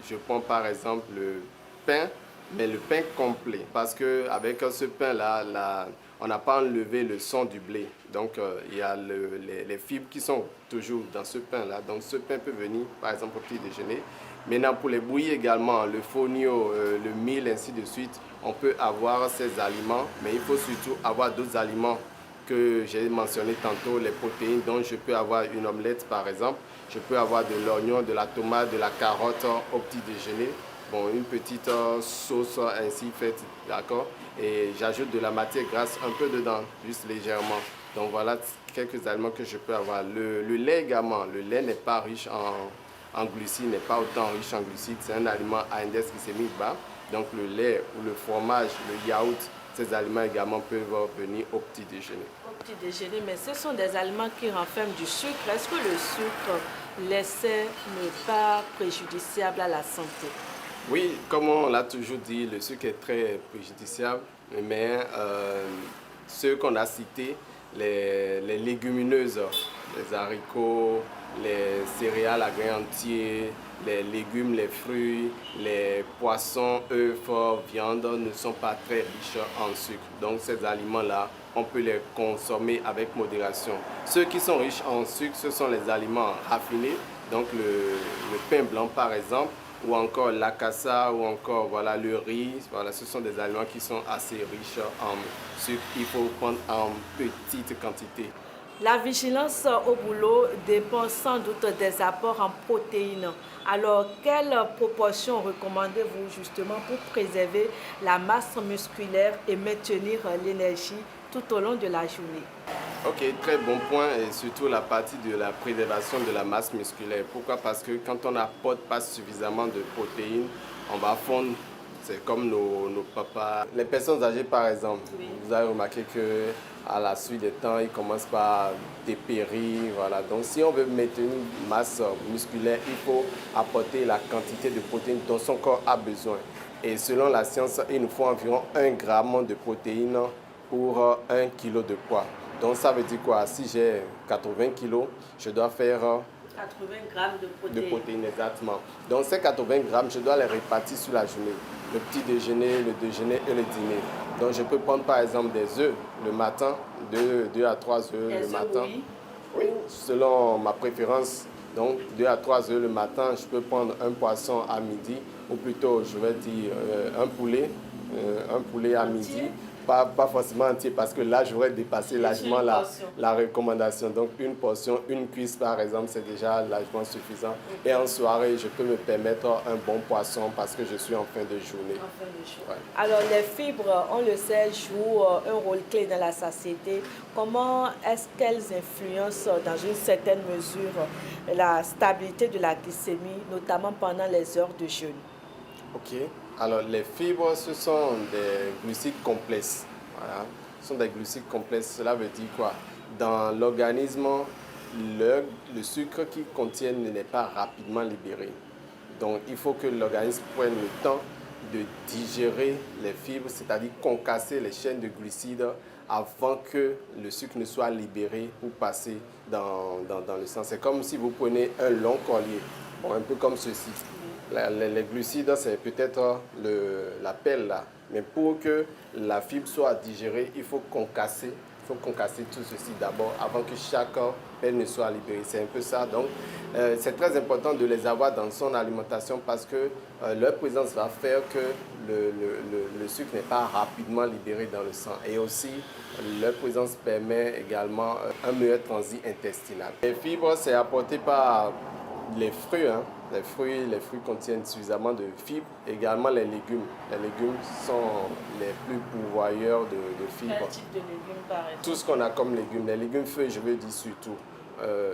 je prends par exemple le pain, mais le pain complet. Parce qu'avec ce pain-là, on n'a pas enlevé le son du blé. Donc il y a les fibres qui sont toujours dans ce pain-là. Donc ce pain peut venir, par exemple, au petit déjeuner. Maintenant, pour les bouillies également, le fonio, le mil, ainsi de suite, on peut avoir ces aliments, mais il faut surtout avoir d'autres aliments que j'ai mentionné tantôt, les protéines. Donc je peux avoir une omelette par exemple, je peux avoir de l'oignon, de la tomate, de la carotte au petit déjeuner. Bon, une petite sauce ainsi faite, d'accord? Et j'ajoute de la matière grasse un peu dedans, juste légèrement. Donc voilà quelques aliments que je peux avoir. Le lait également, le lait n'est pas riche en glucides, n'est pas autant riche en glucides. C'est un aliment à index glycémique bas. Donc le lait ou le fromage, le yaourt, ces aliments également peuvent venir au petit déjeuner. Au petit déjeuner, mais ce sont des aliments qui renferment du sucre. Est-ce que le sucre, l'excès n'est pas préjudiciable à la santé? Oui, comme on l'a toujours dit, le sucre est très préjudiciable, mais ceux qu'on a cités, les légumineuses, les haricots, les céréales à grains entiers, les légumes, les fruits, les poissons, œufs, viande ne sont pas très riches en sucre. Donc ces aliments-là, on peut les consommer avec modération. Ceux qui sont riches en sucre, ce sont les aliments raffinés, donc le pain blanc par exemple, ou encore la cassa, ou encore voilà, le riz. Voilà, ce sont des aliments qui sont assez riches en sucre. Il faut prendre en petite quantité. La vigilance au boulot dépend sans doute des apports en protéines. Alors, quelle proportion recommandez-vous justement pour préserver la masse musculaire et maintenir l'énergie tout au long de la journée? Ok, très bon point, et surtout la partie de la préservation de la masse musculaire. Pourquoi? Parce que quand on n'apporte pas suffisamment de protéines, on va fondre. C'est comme nos papas. Les personnes âgées, par exemple, vous avez remarqué qu'à la suite des temps, ils commencent par dépérir. Voilà. Donc, si on veut maintenir une masse musculaire, il faut apporter la quantité de protéines dont son corps a besoin. Et selon la science, il nous faut environ 1 gramme de protéines pour 1 kg de poids. Donc, ça veut dire quoi? Si j'ai 80 kg, je dois faire 80 grammes de protéines, exactement. Donc, ces 80 grammes, je dois les répartir sur la journée. Le petit déjeuner, le déjeuner et le dîner. Donc, je peux prendre par exemple des œufs le matin, 2 à 3 œufs le matin. Oui, selon ma préférence. Donc, 2 à 3 œufs le matin, je peux prendre un poisson à midi, ou plutôt, je vais dire, un poulet à midi. Pas forcément entier, parce que là, j'aurais dépassé largement la recommandation. Donc, une portion, une cuisse, par exemple, c'est déjà largement suffisant. Et en soirée, je peux me permettre un bon poisson parce que je suis en fin de journée. Ouais. Alors, les fibres, on le sait, jouent un rôle clé dans la satiété. Comment est-ce qu'elles influencent, dans une certaine mesure, la stabilité de la glycémie, notamment pendant les heures de jeûne? Ok. Alors, les fibres, ce sont des glucides complexes. Voilà. Ce sont des glucides complexes. Cela veut dire quoi? Dans l'organisme, le sucre qu'ils contiennent n'est pas rapidement libéré. Donc, il faut que l'organisme prenne le temps de digérer les fibres, c'est-à-dire concasser les chaînes de glucides avant que le sucre ne soit libéré pour passer dans le sang. C'est comme si vous prenez un long collier, bon, un peu comme ceci. Les glucides, c'est peut-être la pelle là. Mais pour que la fibre soit digérée, il faut concasser tout ceci d'abord avant que chaque pelle ne soit libérée. C'est un peu ça. Donc, c'est très important de les avoir dans son alimentation parce que leur présence va faire que le sucre n'est pas rapidement libéré dans le sang. Et aussi, leur présence permet également un meilleur transit intestinal. Les fibres, c'est apporté par les fruits. Les fruits contiennent suffisamment de fibres. Également les légumes. Les légumes sont les plus pourvoyeurs de fibres. Quel type de légumes, par exemple? Tout ce qu'on a comme légumes. Les légumes feuilles, je veux dire surtout.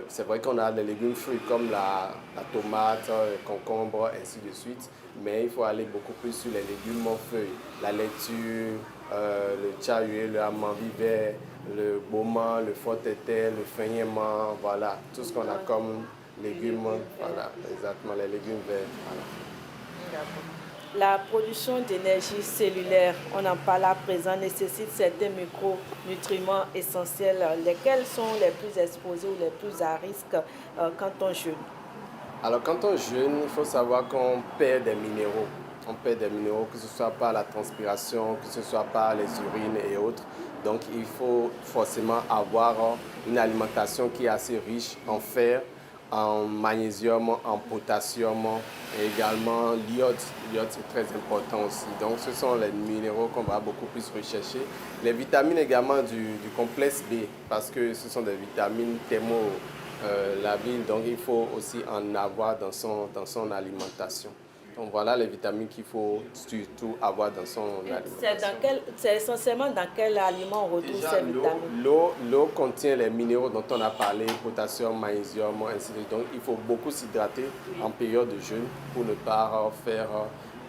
C'est vrai qu'on a des légumes fruits comme la tomate, le concombre, ainsi de suite. Mais il faut aller beaucoup plus sur les légumes en feuilles. La laitue, le tchahué, le amandi vert, le bauman, le fort-tété, le feignement, voilà. Tout ce qu'on a comme légumes, voilà, exactement, les légumes verts. Voilà. La production d'énergie cellulaire, on en parle à présent, nécessite certains micronutriments essentiels. Lesquels sont les plus exposés ou les plus à risque quand on jeûne? Alors, quand on jeûne, il faut savoir qu'on perd des minéraux. On perd des minéraux, que ce soit par la transpiration, que ce soit par les urines et autres. Donc, il faut forcément avoir une alimentation qui est assez riche en fer, en magnésium, en potassium et également l'iode. L'iode, c'est très important aussi. Donc, ce sont les minéraux qu'on va beaucoup plus rechercher. Les vitamines également du complexe B, parce que ce sont des vitamines thermolabiles, donc il faut aussi en avoir dans son alimentation. Donc voilà les vitamines qu'il faut surtout avoir dans son alimentation. C'est essentiellement dans quel aliment on retrouve ces vitamines? L'eau contient les minéraux dont on a parlé, potassium, magnésium, ainsi de suite. Donc il faut beaucoup s'hydrater en période de jeûne pour ne pas faire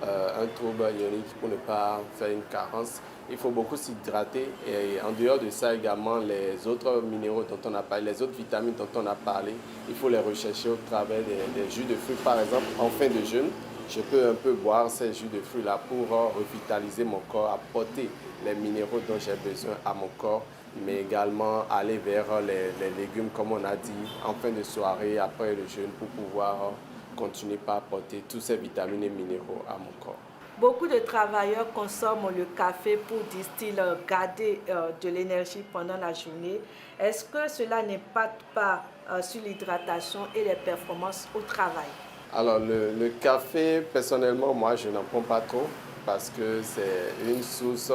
un trouble ionique, pour ne pas faire une carence. Il faut beaucoup s'hydrater et en dehors de ça également, les autres minéraux dont on a parlé, les autres vitamines dont on a parlé, il faut les rechercher au travers des jus de fruits. Par exemple, en fin de jeûne, je peux un peu boire ces jus de fruits-là pour revitaliser mon corps, apporter les minéraux dont j'ai besoin à mon corps, mais également aller vers les légumes, comme on a dit, en fin de soirée, après le jeûne, pour pouvoir continuer par apporter tous ces vitamines et minéraux à mon corps. Beaucoup de travailleurs consomment le café pour, disent-ils, garder de l'énergie pendant la journée. Est-ce que cela n'impacte pas sur l'hydratation et les performances au travail? Alors, le café, personnellement, moi, je n'en prends pas trop parce que c'est une source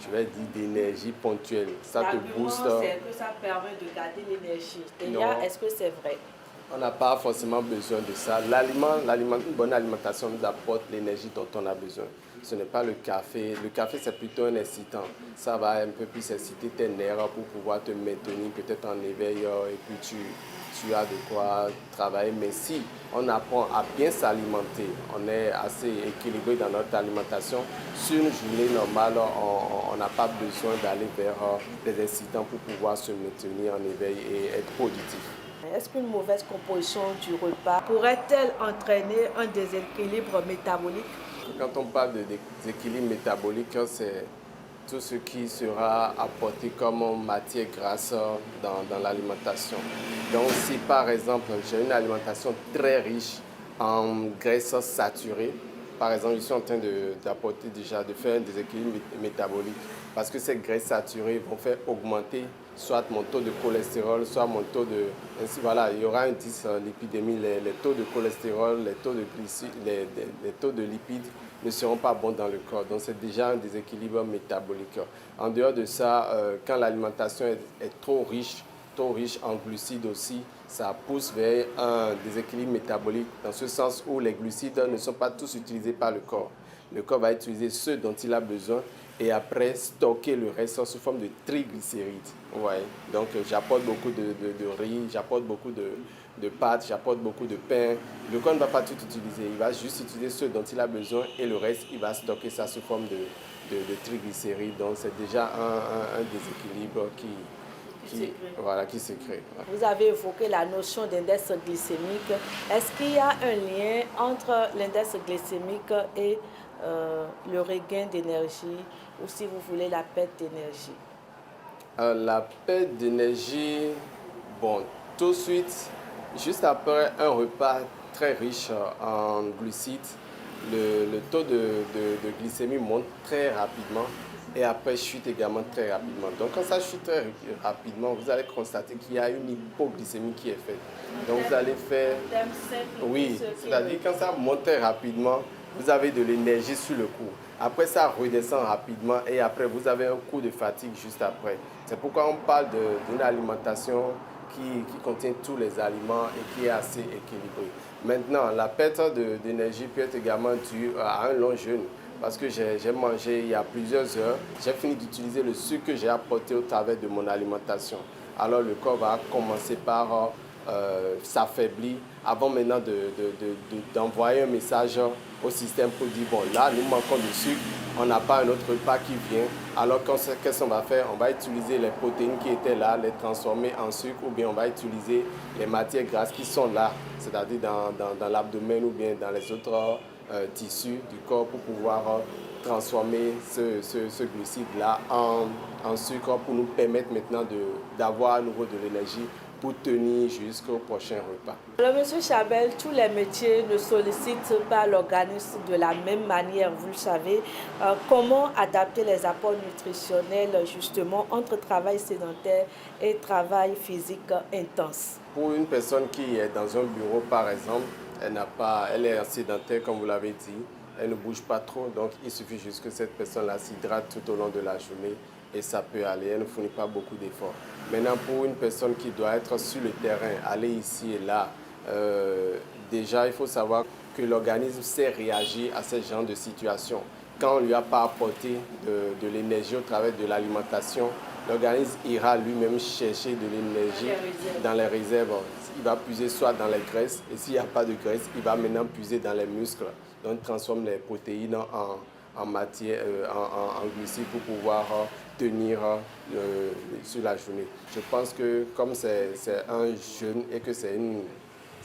je vais dire, d'énergie ponctuelle. Ça te booste. C'est que ça permet de garder l'énergie. Déjà, est-ce que c'est vrai? On n'a pas forcément besoin de ça. Une bonne alimentation nous apporte l'énergie dont on a besoin. Ce n'est pas le café. Le café, c'est plutôt un excitant. Ça va un peu plus exciter tes nerfs pour pouvoir te maintenir peut-être en éveil et puis tu as de quoi travailler. Mais si on apprend à bien s'alimenter, on est assez équilibré dans notre alimentation, sur une journée normale, on n'a pas besoin d'aller vers des excitants pour pouvoir se maintenir en éveil et être productif. Est-ce qu'une mauvaise composition du repas pourrait-elle entraîner un déséquilibre métabolique? Quand on parle de déséquilibre métabolique, c'est tout ce qui sera apporté comme matière grasse dans l'alimentation. Donc si par exemple j'ai une alimentation très riche en graisses saturées, par exemple je suis en train d'apporter déjà, de faire un déséquilibre métabolique parce que ces graisses saturées vont faire augmenter soit mon taux de cholestérol, soit mon taux de... Ainsi, voilà, il y aura un indice lipidémie, les taux de cholestérol, les taux de glycides, les taux de lipides ne seront pas bons dans le corps. Donc c'est déjà un déséquilibre métabolique. En dehors de ça, quand l'alimentation est trop riche en glucides aussi, ça pousse vers un déséquilibre métabolique dans ce sens où les glucides ne sont pas tous utilisés par le corps. Le corps va utiliser ceux dont il a besoin et après stocker le reste sous forme de triglycérides. Ouais. Donc j'apporte beaucoup de riz, j'apporte beaucoup de pâtes, j'apporte beaucoup de pain. Le corps ne va pas tout utiliser, il va juste utiliser ceux dont il a besoin et le reste, il va stocker ça sous forme de triglycérides. Donc c'est déjà un déséquilibre qui se crée. Vous avez évoqué la notion d'index glycémique. Est-ce qu'il y a un lien entre l'index glycémique et le regain d'énergie ou si vous voulez la perte d'énergie? La perte d'énergie, bon, tout de suite, juste après un repas très riche en glucides, le taux de glycémie monte très rapidement et après chute également très rapidement. Donc quand ça chute très rapidement, vous allez constater qu'il y a une hypoglycémie qui est faite. Donc vous allez faire... Oui, c'est-à-dire quand ça monte très rapidement, vous avez de l'énergie sur le coup. Après, ça redescend rapidement et après, vous avez un coup de fatigue juste après. C'est pourquoi on parle d'une alimentation qui contient tous les aliments et qui est assez équilibrée. Maintenant, la perte d'énergie peut être également due à un long jeûne. Parce que j'ai mangé il y a plusieurs heures, j'ai fini d'utiliser le sucre que j'ai apporté au travers de mon alimentation. Alors le corps va commencer par s'affaiblir avant maintenant d'envoyer un message au système pour dire bon là nous manquons de sucre, on n'a pas un autre repas qui vient. Alors qu'est-ce qu'on va faire? On va utiliser les protéines qui étaient là, les transformer en sucre ou bien on va utiliser les matières grasses qui sont là, c'est-à-dire dans l'abdomen ou bien dans les autres tissus du corps pour pouvoir transformer ce glucide-là en sucre pour nous permettre maintenant d'avoir à nouveau de l'énergie pour tenir jusqu'au prochain repas. Alors, M. Chabel, tous les métiers ne sollicitent pas l'organisme de la même manière, vous le savez. Comment adapter les apports nutritionnels justement entre travail sédentaire et travail physique intense? Pour une personne qui est dans un bureau, par exemple, elle est sédentaire, comme vous l'avez dit, elle ne bouge pas trop, donc il suffit juste que cette personne-là s'hydrate tout au long de la journée et ça peut aller, elle ne fournit pas beaucoup d'efforts. Maintenant, pour une personne qui doit être sur le terrain, aller ici et là, déjà, il faut savoir que l'organisme sait réagir à ce genre de situation. Quand on ne lui a pas apporté de l'énergie au travers de l'alimentation, l'organisme ira lui-même chercher de l'énergie dans les réserves. Il va puiser soit dans les graisses, et s'il n'y a pas de graisse, il va maintenant puiser dans les muscles. Donc, il transforme les protéines en matière, en glucides pour pouvoir tenir sur la journée. Je pense que comme c'est un jeûne et que c'est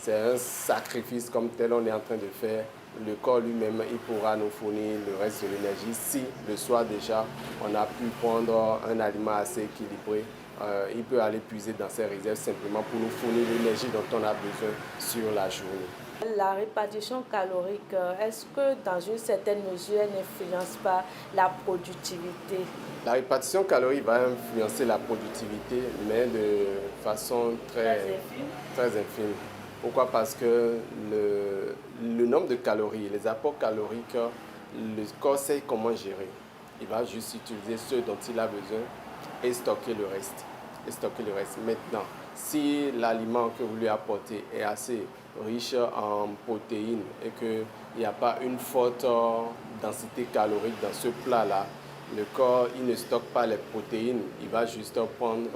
un sacrifice comme tel on est en train de faire, le corps lui-même, il pourra nous fournir le reste de l'énergie si le soir déjà on a pu prendre un aliment assez équilibré. Il peut aller puiser dans ses réserves simplement pour nous fournir l'énergie dont on a besoin sur la journée. La répartition calorique, est-ce que dans une certaine mesure, elle n'influence pas la productivité? La répartition calorique va influencer la productivité, mais de façon très infime. Pourquoi? Parce que le nombre de calories, les apports caloriques, le corps sait comment gérer. Il va juste utiliser ce dont il a besoin et stocker le reste. Maintenant, si l'aliment que vous lui apportez est assez riche en protéines et qu'il n'y a pas une forte densité calorique dans ce plat-là, le corps il ne stocke pas les protéines, il va juste prendre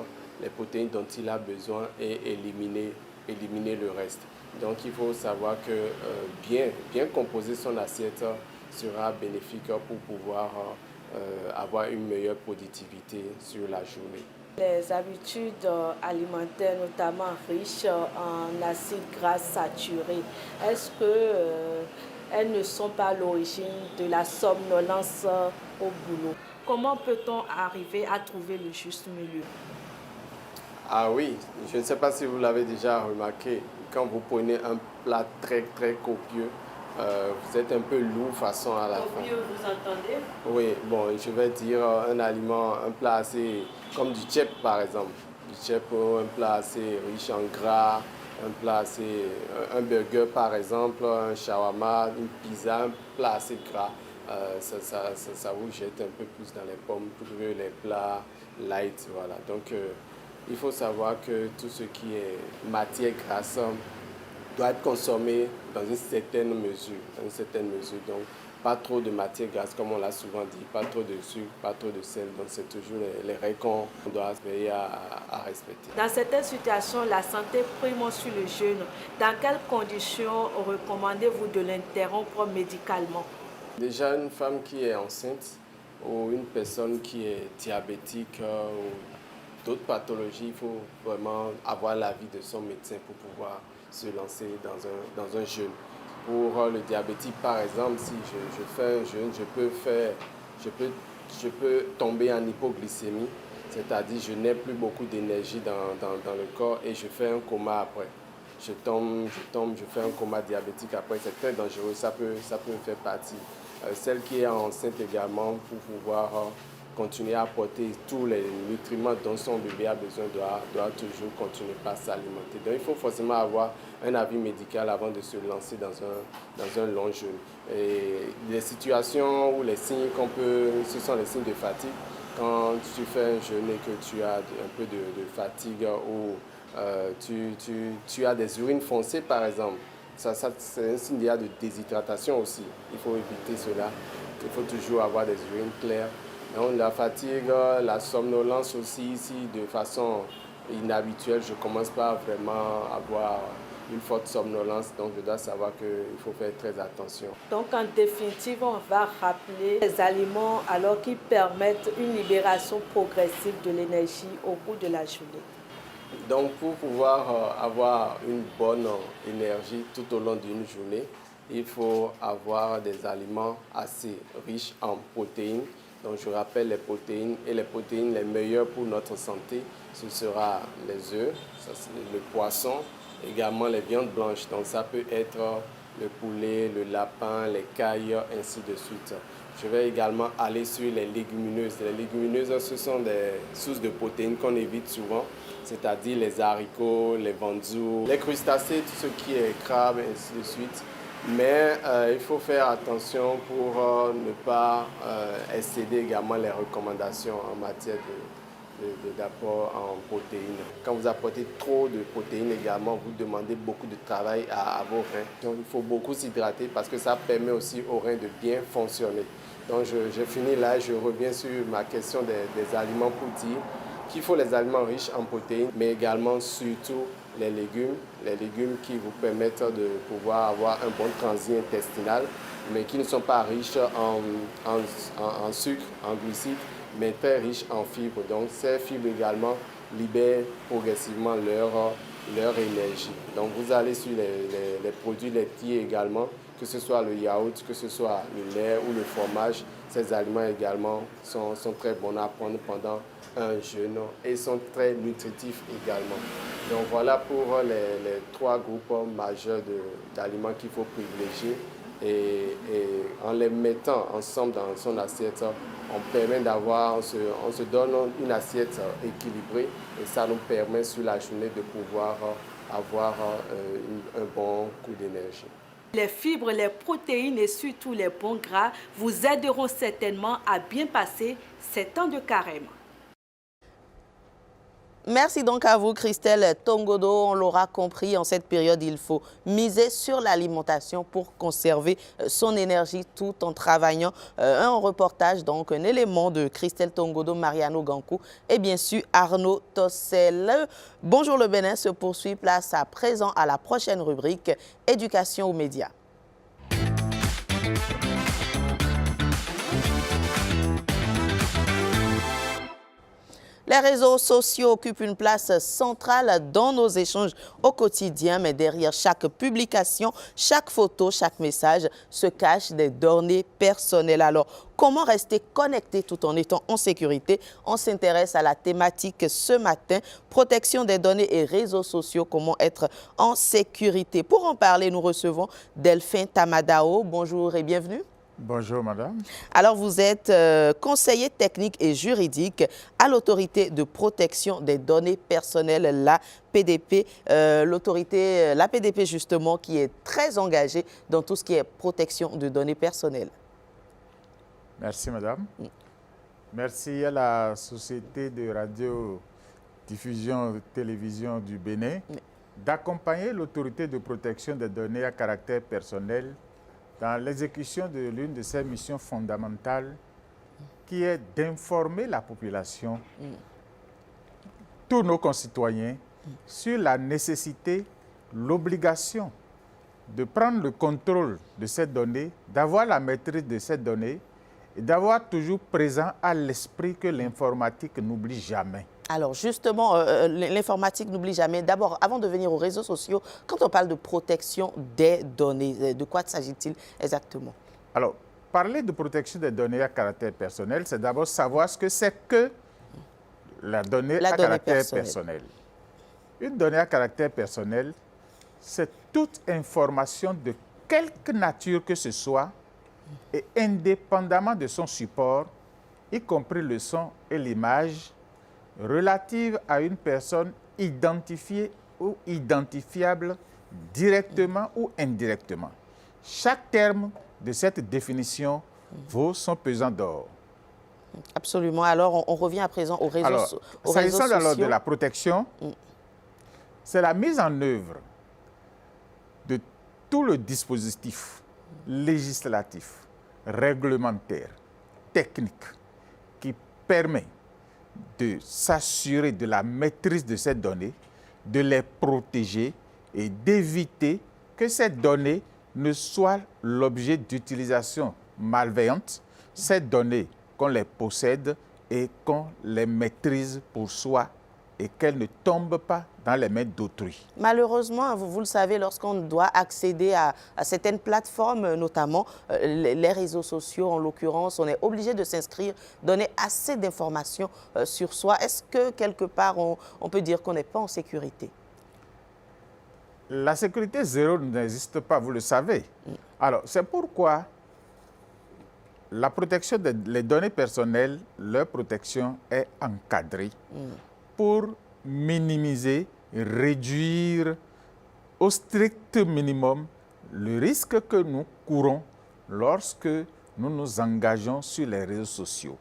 les protéines dont il a besoin et éliminer le reste. Donc il faut savoir que bien composer son assiette sera bénéfique pour pouvoir avoir une meilleure productivité sur la journée. Les habitudes alimentaires, notamment riches en acides gras saturés, est-ce qu'elles ne sont pas à l'origine de la somnolence au boulot? Comment peut-on arriver à trouver le juste milieu? Ah oui, je ne sais pas si vous l'avez déjà remarqué, quand vous prenez un plat très très copieux, vous êtes un peu lourd façon à la fin. Copieux, vous entendez? Oui, bon, je vais dire un plat assez, comme du tchèp par exemple. Du tchèp, un plat assez riche en gras, un burger par exemple, un shawarma, une pizza, un plat assez gras. Ça vous jette un peu plus dans les pommes que les plats light, voilà. Donc, il faut savoir que tout ce qui est matière grasse doit être consommé dans une certaine mesure. Donc, pas trop de matière grasse, comme on l'a souvent dit, pas trop de sucre, pas trop de sel. Donc, c'est toujours les règles qu'on doit veiller à respecter. Dans certaines situations, la santé prime sur le jeûne. Dans quelles conditions recommandez-vous de l'interrompre médicalement? Déjà, une femme qui est enceinte ou une personne qui est diabétique ou d'autres pathologies, il faut vraiment avoir l'avis de son médecin pour pouvoir se lancer dans un jeûne. Pour le diabétique, par exemple, si je fais un jeûne, je peux tomber en hypoglycémie, c'est-à-dire je n'ai plus beaucoup d'énergie dans le corps et je fais un coma après. Je fais un coma diabétique après, c'est très dangereux, ça peut me faire partie. Celle qui est enceinte également, pour pouvoir continuer à apporter tous les nutriments dont son bébé a besoin, doit toujours continuer par s'alimenter. Donc il faut forcément avoir un avis médical avant de se lancer dans un long jeûne. Et les situations ou les signes ce sont les signes de fatigue. Quand tu fais un jeûne et que tu as un peu de fatigue ou tu as des urines foncées par exemple, ça c'est un signe de déshydratation aussi. Il faut éviter cela. Il faut toujours avoir des urines claires. Donc, la fatigue, la somnolence aussi, ici, de façon inhabituelle, je commence pas vraiment à avoir une forte somnolence, donc je dois savoir qu'il faut faire très attention. Donc en définitive, on va rappeler les aliments alors qui permettent une libération progressive de l'énergie au cours de la journée. Donc pour pouvoir avoir une bonne énergie tout au long d'une journée, il faut avoir des aliments assez riches en protéines. Donc je rappelle les protéines, et les protéines les meilleures pour notre santé, ce sera les œufs, le poisson, également les viandes blanches. Donc ça peut être le poulet, le lapin, les cailles, ainsi de suite. Je vais également aller sur les légumineuses. Les légumineuses, ce sont des sources de protéines qu'on évite souvent, c'est-à-dire les haricots, les vanzous, les crustacés, tout ce qui est crabe, ainsi de suite. Mais il faut faire attention pour ne pas excéder également les recommandations en matière d'apport en protéines. Quand vous apportez trop de protéines également, vous demandez beaucoup de travail à vos reins. Donc il faut beaucoup s'hydrater parce que ça permet aussi aux reins de bien fonctionner. Donc j'ai fini là, je reviens sur ma question des aliments pour dire qu'il faut les aliments riches en protéines, mais également surtout les légumes qui vous permettent de pouvoir avoir un bon transit intestinal, mais qui ne sont pas riches en sucre, en glucides, mais très riches en fibres. Donc ces fibres également libèrent progressivement leur énergie. Donc vous allez sur les produits laitiers également, que ce soit le yaourt, que ce soit le lait ou le fromage. Ces aliments également sont très bons à prendre pendant un jeûne et sont très nutritifs également. Donc voilà pour les trois groupes majeurs d'aliments qu'il faut privilégier. Et en les mettant ensemble dans son assiette, on permet on se donne une assiette équilibrée et ça nous permet sur la journée de pouvoir avoir un bon coup d'énergie. Les fibres, les protéines et surtout les bons gras vous aideront certainement à bien passer ces temps de carême. Merci donc à vous, Christelle Tongodo. On l'aura compris, en cette période, il faut miser sur l'alimentation pour conserver son énergie tout en travaillant. Un reportage, donc un élément de Christelle Tongodo, Mariano Gankou et bien sûr Arnaud Tossel. Bonjour le Bénin se poursuit, place à présent à la prochaine rubrique, éducation aux médias. Les réseaux sociaux occupent une place centrale dans nos échanges au quotidien, mais derrière chaque publication, chaque photo, chaque message se cachent des données personnelles. Alors, comment rester connecté tout en étant en sécurité? On s'intéresse à la thématique ce matin, protection des données et réseaux sociaux, comment être en sécurité. Pour en parler, nous recevons Delphin Tamadao. Bonjour et bienvenue. Bonjour madame. Alors vous êtes conseiller technique et juridique à l'autorité de protection des données personnelles, la PDP, la PDP justement qui est très engagée dans tout ce qui est protection de données personnelles. Merci madame. Merci à la Société de radiodiffusion et télévision du Bénin d'accompagner l'autorité de protection des données à caractère personnel dans l'exécution de l'une de ses missions fondamentales, qui est d'informer la population, tous nos concitoyens, sur la nécessité, l'obligation de prendre le contrôle de ces données, d'avoir la maîtrise de ces données et d'avoir toujours présent à l'esprit que l'informatique n'oublie jamais. Alors justement, l'informatique n'oublie jamais. D'abord, avant de venir aux réseaux sociaux, quand on parle de protection des données, de quoi s'agit-il exactement? Alors, parler de protection des données à caractère personnel, c'est d'abord savoir ce que c'est que la donnée à caractère personnel. Une donnée à caractère personnel, c'est toute information de quelque nature que ce soit et indépendamment de son support, y compris le son et l'image, relative à une personne identifiée ou identifiable directement ou indirectement. Chaque terme de cette définition vaut son pesant d'or. Absolument. Alors, on revient à présent aux réseaux sociaux. S'agissant alors de la protection, c'est la mise en œuvre de tout le dispositif législatif, réglementaire, technique, qui permet de s'assurer de la maîtrise de ces données, de les protéger et d'éviter que ces données ne soient l'objet d'utilisation malveillante, ces données qu'on les possède et qu'on les maîtrise pour soi et qu'elles ne tombent pas dans les mains d'autrui. Malheureusement, vous le savez, lorsqu'on doit accéder à certaines plateformes, notamment les réseaux sociaux en l'occurrence, on est obligé de s'inscrire, donner assez d'informations sur soi. Est-ce que quelque part, on peut dire qu'on n'est pas en sécurité? La sécurité zéro n'existe pas, vous le savez. Alors, c'est pourquoi la protection des données personnelles, leur protection est encadrée pour minimiser, réduire au strict minimum le risque que nous courons lorsque nous nous engageons sur les réseaux sociaux.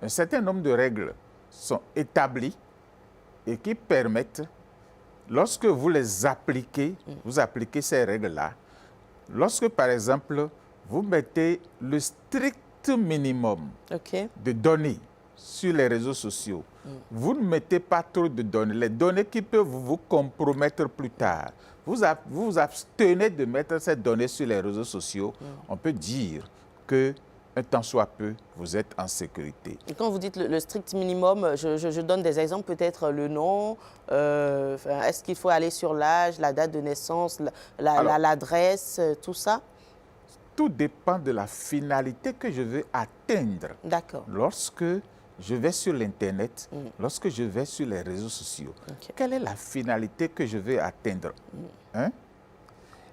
Un certain nombre de règles sont établies et qui permettent, lorsque vous les appliquez, vous appliquez ces règles-là, lorsque par exemple vous mettez le strict minimum de données sur les réseaux sociaux, vous ne mettez pas trop de données, les données qui peuvent vous compromettre plus tard. Vous vous abstenez de mettre ces données sur les réseaux sociaux, on peut dire que un tant soit peu, vous êtes en sécurité. Et quand vous dites le strict minimum, je donne des exemples, peut-être le nom, est-ce qu'il faut aller sur l'âge, la date de naissance, l'adresse, tout ça? Tout dépend de la finalité que je veux atteindre. D'accord. Lorsque je vais sur l'Internet, lorsque je vais sur les réseaux sociaux, quelle est la finalité que je veux atteindre?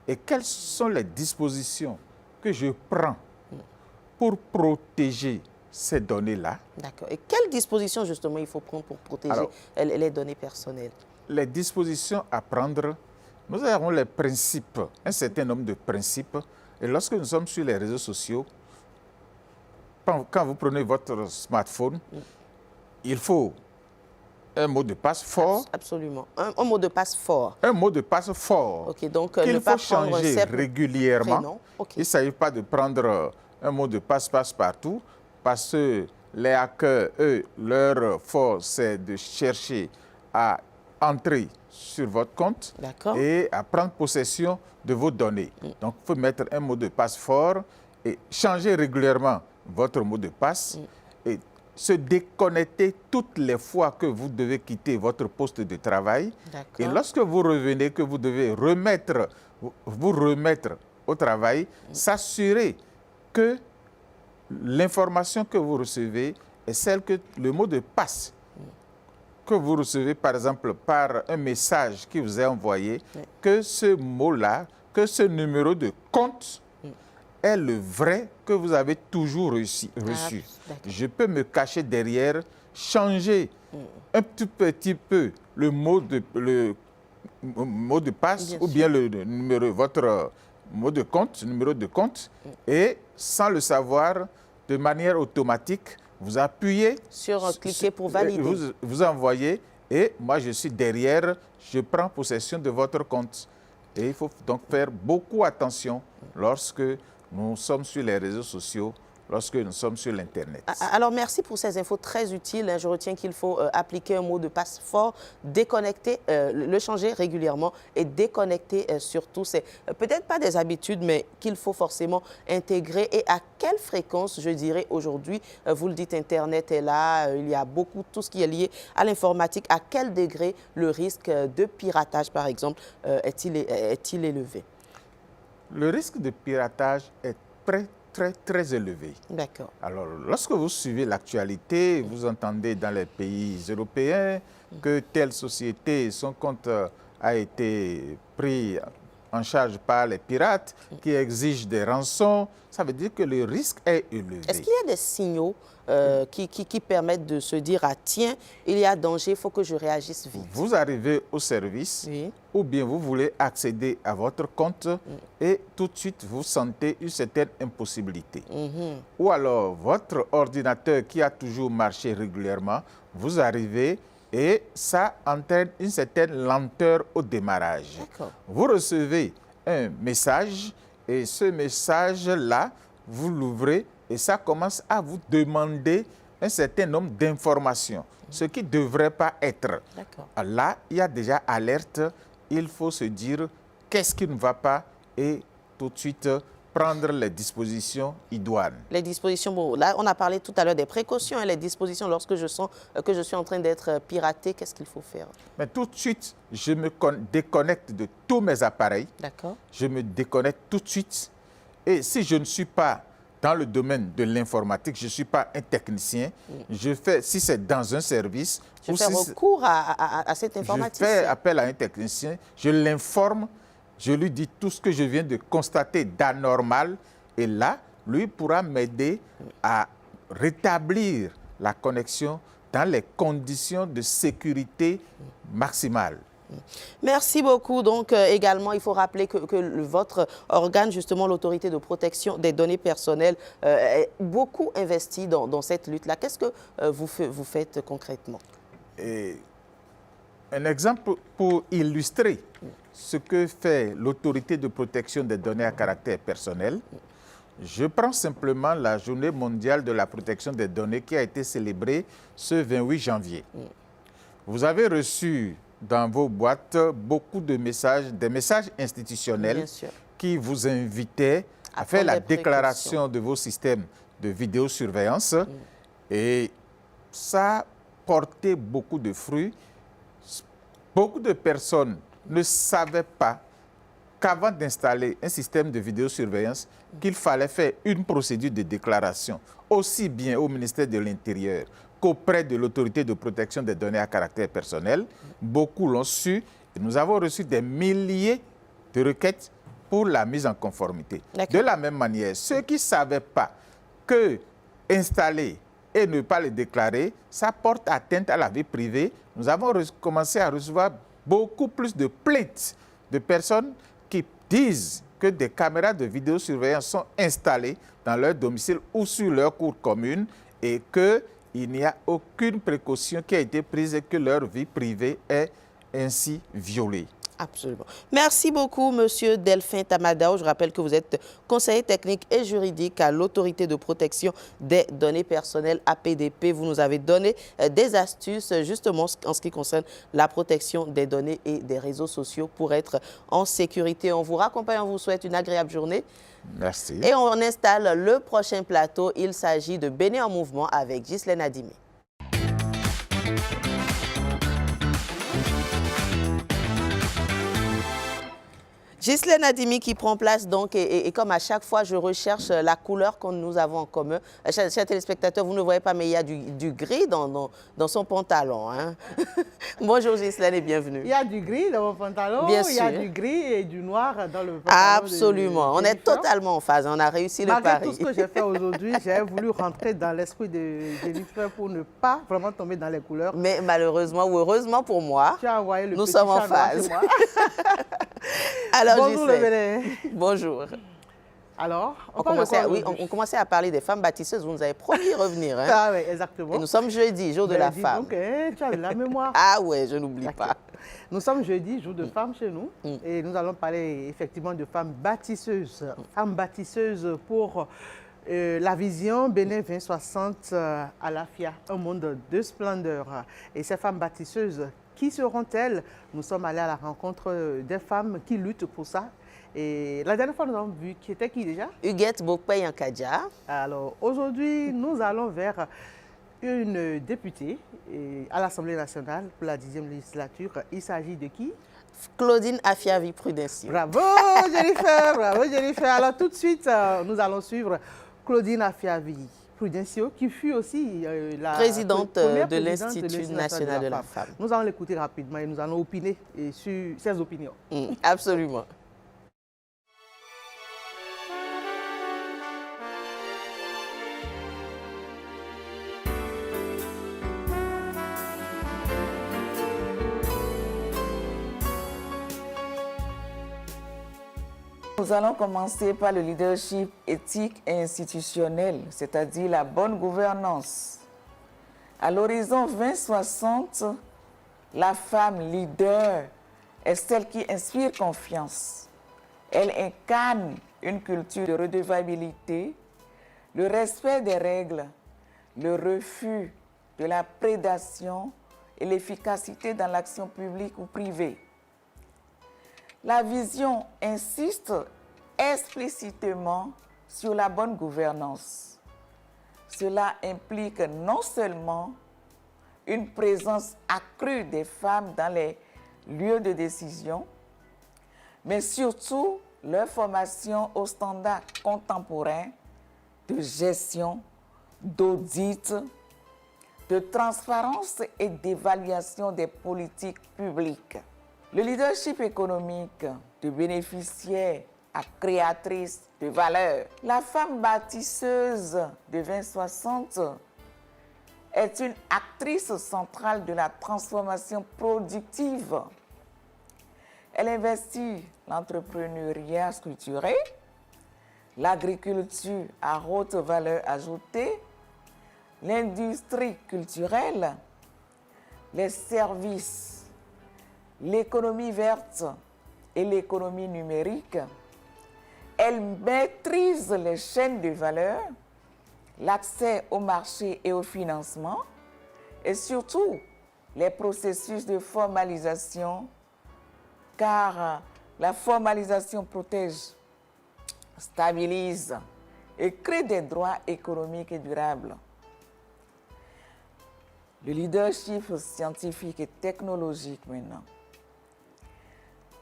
Et quelles sont les dispositions que je prends pour protéger ces données-là? D'accord. Et quelles dispositions, justement, il faut prendre pour protéger les données personnelles? Les dispositions à prendre Nous avons les principes, un certain nombre de principes. Et lorsque nous sommes sur les réseaux sociaux, quand vous prenez votre smartphone, il faut un mot de passe fort. Absolument. Un mot de passe fort. Un mot de passe fort. OK, donc qu'il faut changer régulièrement. Okay. Il ne s'agit pas de prendre un mot de passe partout, parce que les hackers, eux, leur force, c'est de chercher à entrer sur votre compte et à prendre possession de vos données. Donc, il faut mettre un mot de passe fort et changer régulièrement votre mot de passe et se déconnecter toutes les fois que vous devez quitter votre poste de travail. Et lorsque vous revenez, que vous devez vous remettre au travail, s'assurer que l'information que vous recevez est celle que le mot de passe que vous recevez, par exemple, par un message qui vous est envoyé, que ce mot-là, que ce numéro de compte est le vrai que vous avez toujours reçu. Je peux me cacher derrière, changer un tout petit peu le mot de passe ou bien le numéro, votre mot de compte, numéro de compte, et sans le savoir, de manière automatique, vous appuyez sur cliquer pour valider. Vous envoyez et moi je suis derrière, je prends possession de votre compte. Et il faut donc faire beaucoup attention lorsque nous sommes sur les réseaux sociaux, lorsque nous sommes sur l'Internet. Alors, merci pour ces infos très utiles. Je retiens qu'il faut appliquer un mot de passe fort, déconnecter, le changer régulièrement et déconnecter surtout. C'est peut-être pas des habitudes, mais qu'il faut forcément intégrer. Et à quelle fréquence, je dirais aujourd'hui, vous le dites, Internet est là, il y a beaucoup, tout ce qui est lié à l'informatique. À quel degré le risque de piratage, par exemple, est-il élevé? Le risque de piratage est très élevé. D'accord. Alors, lorsque vous suivez l'actualité, vous entendez dans les pays européens que telle société, son compte a été pris en charge par les pirates qui exigent des rançons, ça veut dire que le risque est élevé. Est-ce qu'il y a des signaux qui permettent de se dire « Ah tiens, il y a danger, il faut que je réagisse vite ». Vous arrivez au service ou bien vous voulez accéder à votre compte et tout de suite vous sentez une certaine impossibilité. Ou alors votre ordinateur qui a toujours marché régulièrement, vous arrivez et ça entraîne une certaine lenteur au démarrage. Vous recevez un message et ce message-là, vous l'ouvrez et ça commence à vous demander un certain nombre d'informations, ce qui ne devrait pas être. Là, il y a déjà alerte, il faut se dire qu'est-ce qui ne va pas et tout de suite prendre les dispositions idoines. Les dispositions, bon, là on a parlé tout à l'heure des précautions et les dispositions lorsque je sens que je suis en train d'être piraté, qu'est-ce qu'il faut faire? Mais tout de suite, je me déconnecte de tous mes appareils. Je me déconnecte tout de suite et si je ne suis pas dans le domaine de l'informatique, je ne suis pas un technicien. Je fais, si c'est dans un service... Je fais recours à cette informatique. Je fais appel à un technicien, je l'informe, je lui dis tout ce que je viens de constater d'anormal. Et là, lui pourra m'aider à rétablir la connexion dans les conditions de sécurité maximale. Merci beaucoup. Donc, également, il faut rappeler que votre organe, justement, l'autorité de protection des données personnelles, est beaucoup investi dans cette lutte-là. Qu'est-ce que vous faites concrètement? Un exemple pour illustrer ce que fait l'autorité de protection des données à caractère personnel. Je prends simplement la journée mondiale de la protection des données qui a été célébrée ce 28 janvier. Vous avez reçu dans vos boîtes beaucoup de messages, des messages institutionnels qui vous invitaient à faire la déclaration de vos systèmes de vidéosurveillance. Et ça portait beaucoup de fruits. Beaucoup de personnes ne savaient pas qu'avant d'installer un système de vidéosurveillance, qu'il fallait faire une procédure de déclaration, aussi bien au ministère de l'Intérieur qu'auprès de l'autorité de protection des données à caractère personnel. Beaucoup l'ont su et nous avons reçu des milliers de requêtes pour la mise en conformité. De la même manière, ceux qui ne savaient pas que installer et ne pas le déclarer, ça porte atteinte à la vie privée. Nous avons commencé à recevoir beaucoup plus de plaintes de personnes qui disent que des caméras de vidéosurveillance sont installées dans leur domicile ou sur leur cour commune et qu'il n'y a aucune précaution qui a été prise et que leur vie privée est ainsi violée. Absolument. Merci beaucoup, Monsieur Delphin Tamadao. Je rappelle que vous êtes conseiller technique et juridique à l'Autorité de protection des données personnelles, APDP. Vous nous avez donné des astuces, justement, en ce qui concerne la protection des données et des réseaux sociaux pour être en sécurité. On vous raccompagne, on vous souhaite une agréable journée. Merci. Et on installe le prochain plateau. Il s'agit de Bénin en mouvement avec Ghislaine Adimi. Ghislaine Adimi qui prend place donc et comme à chaque fois je recherche la couleur que nous avons en commun. Chers téléspectateurs, vous ne voyez pas mais il y a du gris dans son pantalon. Hein? Bonjour Ghislaine et bienvenue. Il y a du gris dans mon pantalon, Bien il y sûr. a du gris et du noir dans le pantalon. Absolument, on est totalement en phase, on a réussi le pari. Malgré tout ce que j'ai fait aujourd'hui, j'ai voulu rentrer dans l'esprit de Jennifer pour ne pas vraiment tomber dans les couleurs. Mais malheureusement ou heureusement pour moi, nous sommes en phase. Alors, bonjour le Bénin. Bonjour. Alors, on commençait à parler des femmes bâtisseuses. Vous nous avez promis revenir. Hein? Ah oui, exactement. Et nous sommes jeudi, jour de la femme. Donc, tu as la mémoire. Ah ouais, je n'oublie pas. Nous sommes jeudi, jour de femme chez nous. Et nous allons parler effectivement de femmes bâtisseuses. Femmes bâtisseuses pour la vision Bénin 2060 à la FIA, un monde de splendeur. Et ces femmes bâtisseuses, qui seront-elles? Nous sommes allés à la rencontre des femmes qui luttent pour ça. Et la dernière fois, nous avons vu qui était qui déjà? Huguette Bokpe-Yankadja. Alors aujourd'hui, nous allons vers une députée à l'Assemblée nationale pour la 10e législature. Il s'agit de qui? Claudine Afiavi-Prudencio. Bravo Jennifer, bravo Jennifer. Alors tout de suite, nous allons suivre Claudine Afiavi-Prudencio, qui fut aussi la présidente de l'Institut national de la femme. Nous allons l'écouter rapidement et nous allons opiner sur ses opinions. Absolument. Nous allons commencer par le leadership éthique et institutionnel, c'est-à-dire la bonne gouvernance. À l'horizon 2060, la femme leader est celle qui inspire confiance. Elle incarne une culture de redevabilité, le respect des règles, le refus de la prédation et l'efficacité dans l'action publique ou privée. La vision insiste explicitement sur la bonne gouvernance. Cela implique non seulement une présence accrue des femmes dans les lieux de décision, mais surtout leur formation aux standards contemporains de gestion, d'audit, de transparence et d'évaluation des politiques publiques. Le leadership économique de bénéficiaire à créatrice de valeur. La femme bâtisseuse de 2060 est une actrice centrale de la transformation productive. Elle investit l'entrepreneuriat structuré, l'agriculture à haute valeur ajoutée, l'industrie culturelle, les services, l'économie verte et l'économie numérique. Elle maîtrise les chaînes de valeur, l'accès au marché et au financement, et surtout les processus de formalisation, car la formalisation protège, stabilise et crée des droits économiques et durables. Le leadership scientifique et technologique maintenant.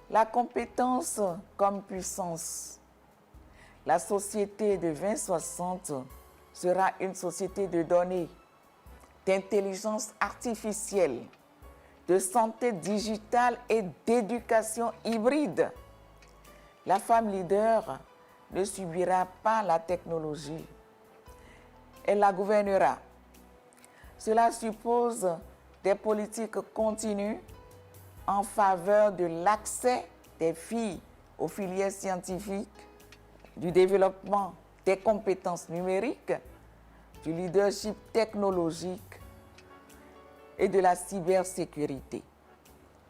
La compétence comme puissance. La société de 2060 sera une société de données, d'intelligence artificielle, de santé digitale et d'éducation hybride. La femme leader ne subira pas la technologie. Elle la gouvernera. Cela suppose des politiques continues en faveur de l'accès des filles aux filières scientifiques, du développement des compétences numériques, du leadership technologique et de la cybersécurité.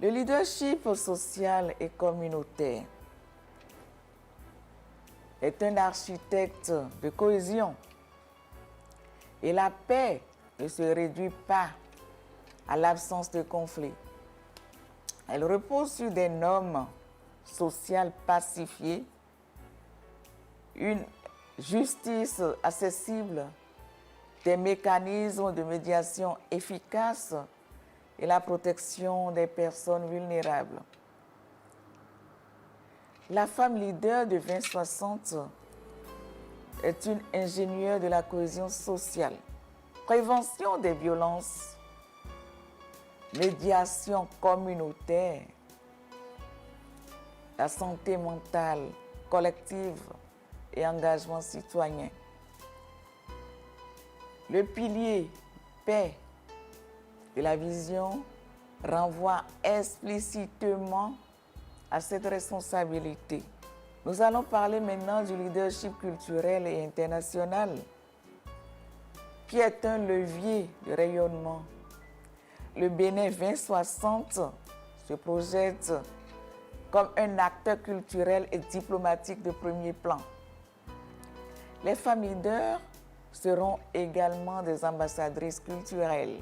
Le leadership social et communautaire est un architecte de cohésion et la paix ne se réduit pas à l'absence de conflit. Elle repose sur des normes sociales pacifiées, une justice accessible, des mécanismes de médiation efficaces et la protection des personnes vulnérables. La femme leader de 2060 est une ingénieure de la cohésion sociale, prévention des violences, médiation communautaire, la santé mentale collective et engagement citoyen. Le pilier paix de la vision renvoie explicitement à cette responsabilité. Nous allons parler maintenant du leadership culturel et international, qui est un levier de rayonnement. Le Bénin 2060 se projette comme un acteur culturel et diplomatique de premier plan. Les femmes leaders seront également des ambassadrices culturelles.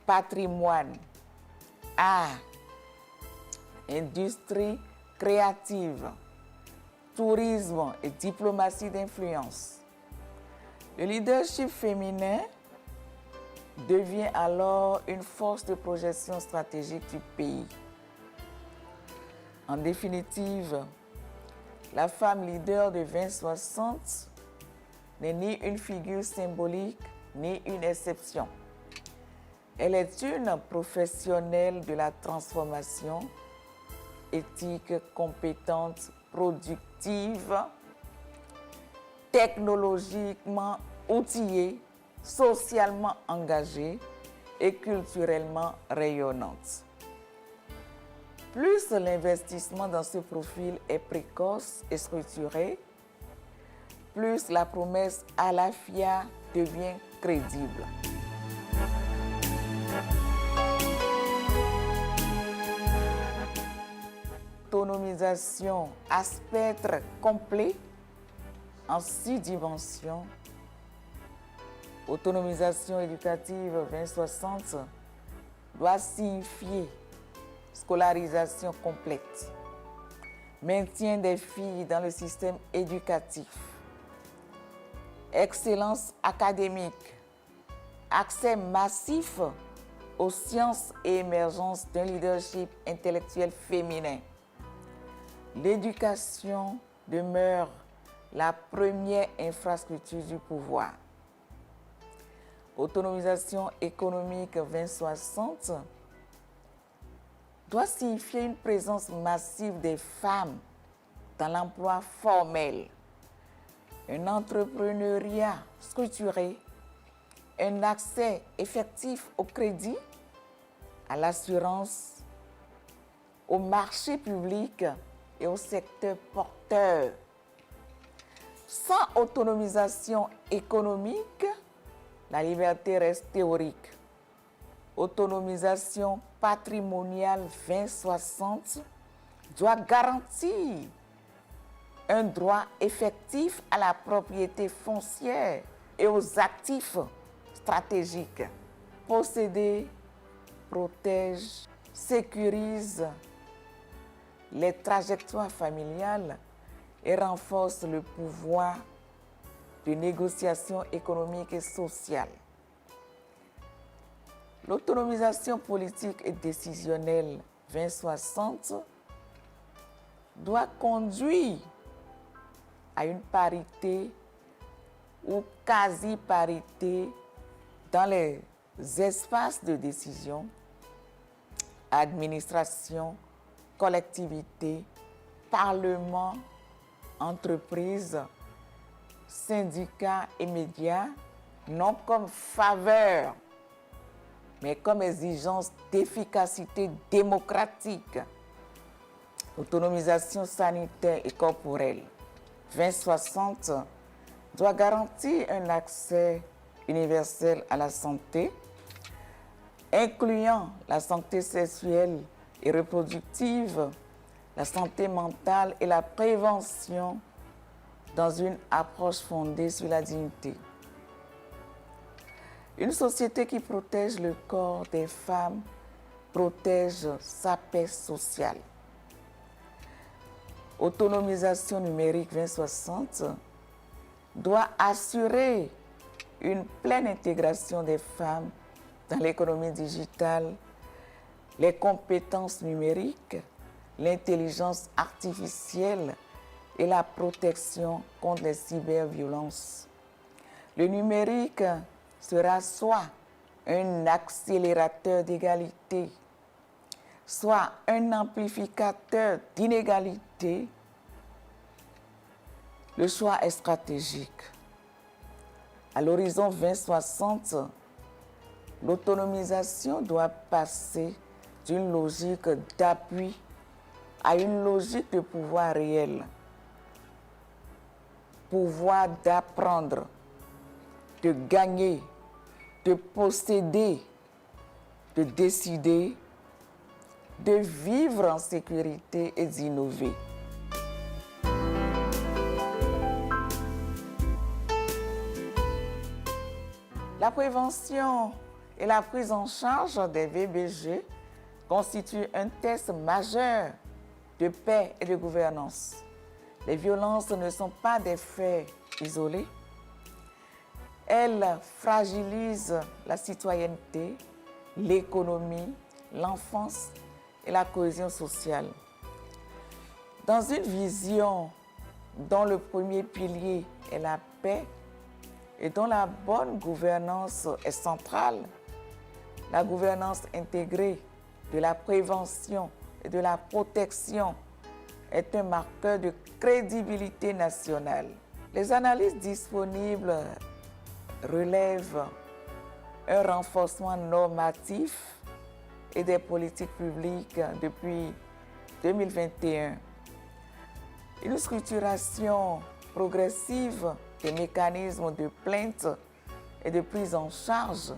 Patrimoine, art, industrie créative, tourisme et diplomatie d'influence. Le leadership féminin devient alors une force de projection stratégique du pays. En définitive, la femme leader de 2060 n'est ni une figure symbolique ni une exception. Elle est une professionnelle de la transformation, éthique, compétente, productive, technologiquement outillée, socialement engagée et culturellement rayonnante. Plus l'investissement dans ce profil est précoce et structuré, plus la promesse à la FIA devient crédible. Autonomisation à spectre complet en 6 dimensions. Autonomisation éducative 2060 doit signifier scolarisation complète, maintien des filles dans le système éducatif, excellence académique, accès massif aux sciences et émergence d'un leadership intellectuel féminin. L'éducation demeure la première infrastructure du pouvoir. Autonomisation économique 2060 doit signifier une présence massive des femmes dans l'emploi formel, un entrepreneuriat structuré, un accès effectif au crédit, à l'assurance, au marché public et au secteur porteur. Sans autonomisation économique, la liberté reste théorique. Autonomisation patrimoniale 2060 doit garantir un droit effectif à la propriété foncière et aux actifs stratégiques. Posséder, protège, sécurise les trajectoires familiales et renforce le pouvoir de négociation économique et sociale. L'autonomisation politique et décisionnelle 2060 doit conduire à une parité ou quasi-parité dans les espaces de décision, administration, collectivité, parlement, entreprises, syndicats et médias, non comme faveur, mais comme exigence d'efficacité démocratique Autonomisation sanitaire et corporelle 2060 doit garantir un accès universel à la santé, incluant la santé sexuelle et reproductive, la santé mentale et la prévention dans une approche fondée sur la dignité. Une société qui protège le corps des femmes protège sa paix sociale. Autonomisation numérique 2060 doit assurer une pleine intégration des femmes dans l'économie digitale, les compétences numériques, l'intelligence artificielle et la protection contre les cyberviolences. Le numérique sera soit un accélérateur d'égalité, soit un amplificateur d'inégalité. Le choix est stratégique. À l'horizon 2060, l'autonomisation doit passer d'une logique d'appui à une logique de pouvoir réel. Pouvoir d'apprendre, de gagner, de posséder, de décider, de vivre en sécurité et d'innover. La prévention et la prise en charge des VBG constituent un test majeur de paix et de gouvernance. Les violences ne sont pas des faits isolés. Elles fragilisent la citoyenneté, l'économie, l'enfance et la cohésion sociale. Dans une vision dont le premier pilier est la paix et dont la bonne gouvernance est centrale, la gouvernance intégrée de la prévention et de la protection est un marqueur de crédibilité nationale. Les analyses disponibles relèvent un renforcement normatif et des politiques publiques depuis 2021. Une structuration progressive des mécanismes de plainte et de prise en charge,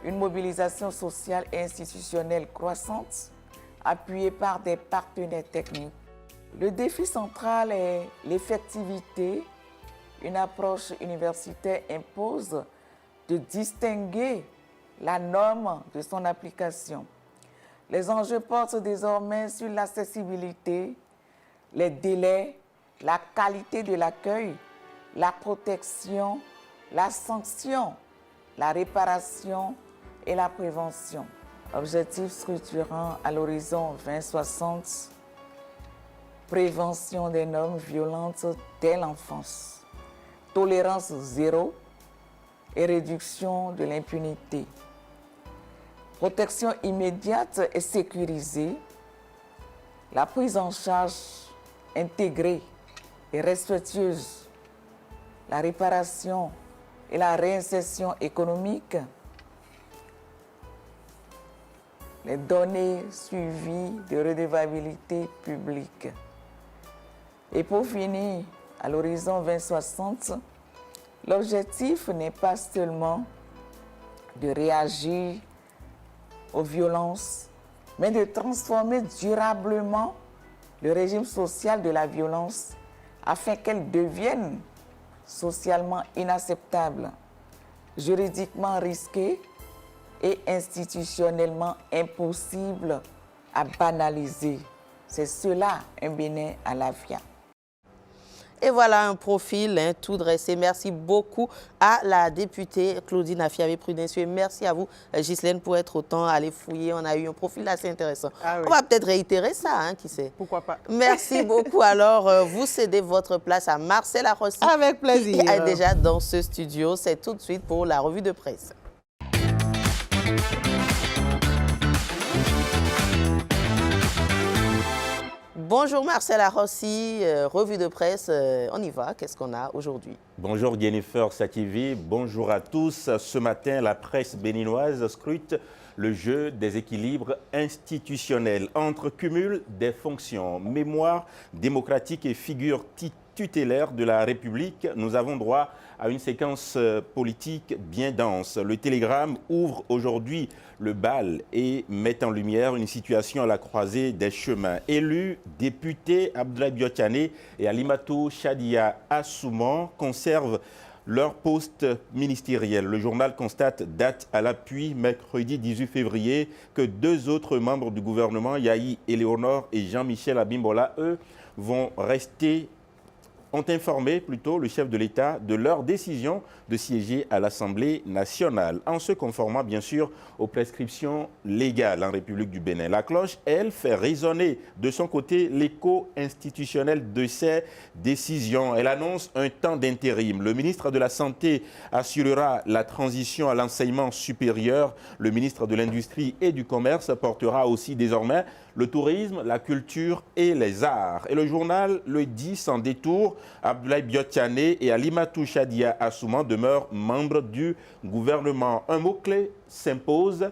une mobilisation sociale et institutionnelle croissante, appuyée par des partenaires techniques. Le défi central est l'effectivité. Une approche universitaire impose de distinguer la norme de son application. Les enjeux portent désormais sur l'accessibilité, les délais, la qualité de l'accueil, la protection, la sanction, la réparation et la prévention. Objectifs structurants à l'horizon 2060, prévention des normes violentes dès l'enfance, tolérance zéro et réduction de l'impunité. Protection immédiate et sécurisée, la prise en charge intégrée et respectueuse, la réparation et la réinsertion économique, les données suivies de redevabilité publique. Et pour finir, à l'horizon 2060, l'objectif n'est pas seulement de réagir aux violences, mais de transformer durablement le régime social de la violence afin qu'elle devienne socialement inacceptable, juridiquement risquée et institutionnellement impossible à banaliser. C'est cela un Bénin à l'AFIA. Et voilà un profil tout dressé. Merci beaucoup à la députée Claudine Afiavé-Prudencio. Et merci à vous, Ghislaine, pour être autant allée fouiller. On a eu un profil assez intéressant. Ah oui. On va peut-être réitérer ça, qui sait. Pourquoi pas. Merci beaucoup. Alors, vous cédez votre place à Marcel Arossi. Avec plaisir. Qui est déjà dans ce studio. C'est tout de suite pour la revue de presse. Bonjour Marcel Arossi, revue de presse, on y va, qu'est-ce qu'on a aujourd'hui? Bonjour Jennifer Sativi, bonjour à tous. Ce matin, la presse béninoise scrute le jeu des équilibres institutionnels entre cumul des fonctions, mémoire démocratique et figure tutélaire de la République. Nous avons droit à une séquence politique bien dense. Le Télégramme ouvre aujourd'hui le bal et met en lumière une situation à la croisée des chemins. Élus, députés, Abdoulaye Biotane et Alimatou Chadia Assouman conservent leur poste ministériel. Le journal constate, date à l'appui, mercredi 18 février, que 2 autres membres du gouvernement, Yahi Éléonore et Jean-Michel Abimbola, eux, ont informé plutôt le chef de l'État de leur décision de siéger à l'Assemblée nationale, en se conformant bien sûr aux prescriptions légales en République du Bénin. La cloche, elle, fait résonner de son côté l'écho institutionnel de ces décisions. Elle annonce un temps d'intérim. Le ministre de la Santé assurera la transition à l'enseignement supérieur. Le ministre de l'Industrie et du Commerce portera aussi désormais le tourisme, la culture et les arts. Et le journal le dit sans détour, Abdoulaye Biotane et Alimatou Chadia Assouman demeurent membres du gouvernement. Un mot-clé s'impose,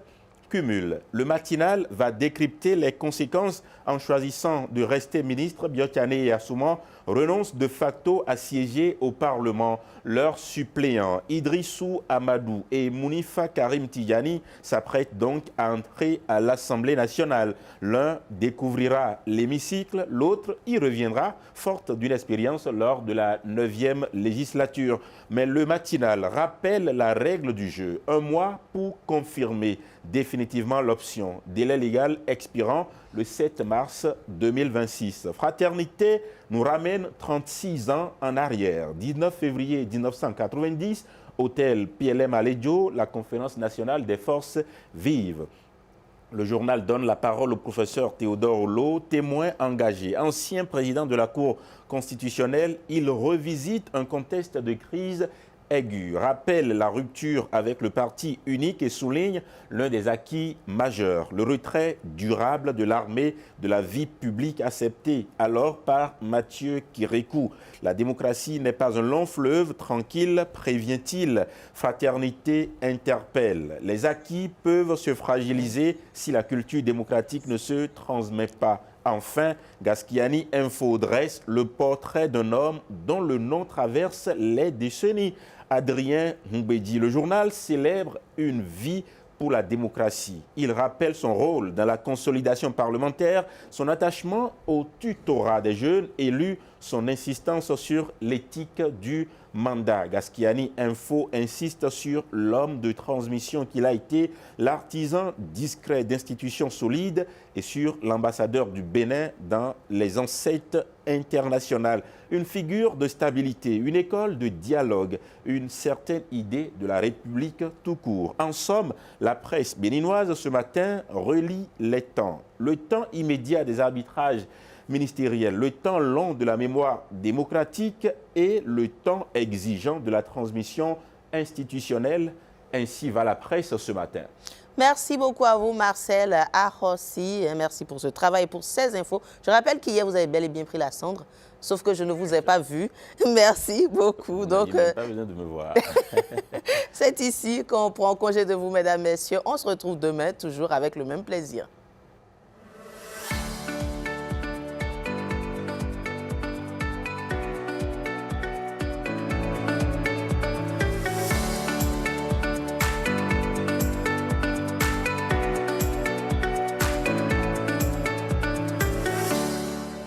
cumul. Le matinal va décrypter les conséquences en choisissant de rester ministre. Biotane et Assouman renoncent de facto à siéger au Parlement. Leurs suppléants, Idrissou Amadou et Mounifa Karim Tidjani, s'apprêtent donc à entrer à l'Assemblée nationale. L'un découvrira l'hémicycle, l'autre y reviendra, forte d'une expérience lors de la 9e législature. Mais le matinal rappelle la règle du jeu. 1 mois pour confirmer définitivement l'option. Délai légal expirant le 7 mars 2026. Fraternité nous ramène 36 ans en arrière. 19 février 1990, hôtel PLM Alédio, la conférence nationale des forces vives. Le journal donne la parole au professeur Théodore Olo, témoin engagé, ancien président de la Cour constitutionnelle. Il revisite un contexte de crise aiguë, rappelle la rupture avec le parti unique et souligne l'un des acquis majeurs, le retrait durable de l'armée de la vie publique accepté alors par Mathieu Kérékou. La démocratie n'est pas un long fleuve tranquille, prévient-il. Fraternité interpelle. Les acquis peuvent se fragiliser si la culture démocratique ne se transmet pas. Enfin, Gaskiani Info dresse le portrait d'un homme dont le nom traverse les décennies. Adrien Mbedi. Le journal célèbre une vie pour la démocratie. Il rappelle son rôle dans la consolidation parlementaire, son attachement au tutorat des jeunes élus, son insistance sur l'éthique du mandat. Gaskiani Info insiste sur l'homme de transmission qu'il a été, l'artisan discret d'institutions solides et sur l'ambassadeur du Bénin dans les enceintes internationales. Une figure de stabilité, une école de dialogue, une certaine idée de la République tout court. En somme, la presse béninoise ce matin relie les temps. Le temps immédiat des arbitrages ministériels, le temps long de la mémoire démocratique et le temps exigeant de la transmission institutionnelle. Ainsi va la presse ce matin. Merci beaucoup à vous, Marcel Arossi. Merci pour ce travail, pour ces infos. Je rappelle qu'hier, vous avez bel et bien pris la cendre, sauf que je ne vous ai pas vu. Merci beaucoup. Vous n'avez même pas besoin de me voir. C'est ici qu'on prend congé de vous, mesdames, messieurs. On se retrouve demain, toujours avec le même plaisir.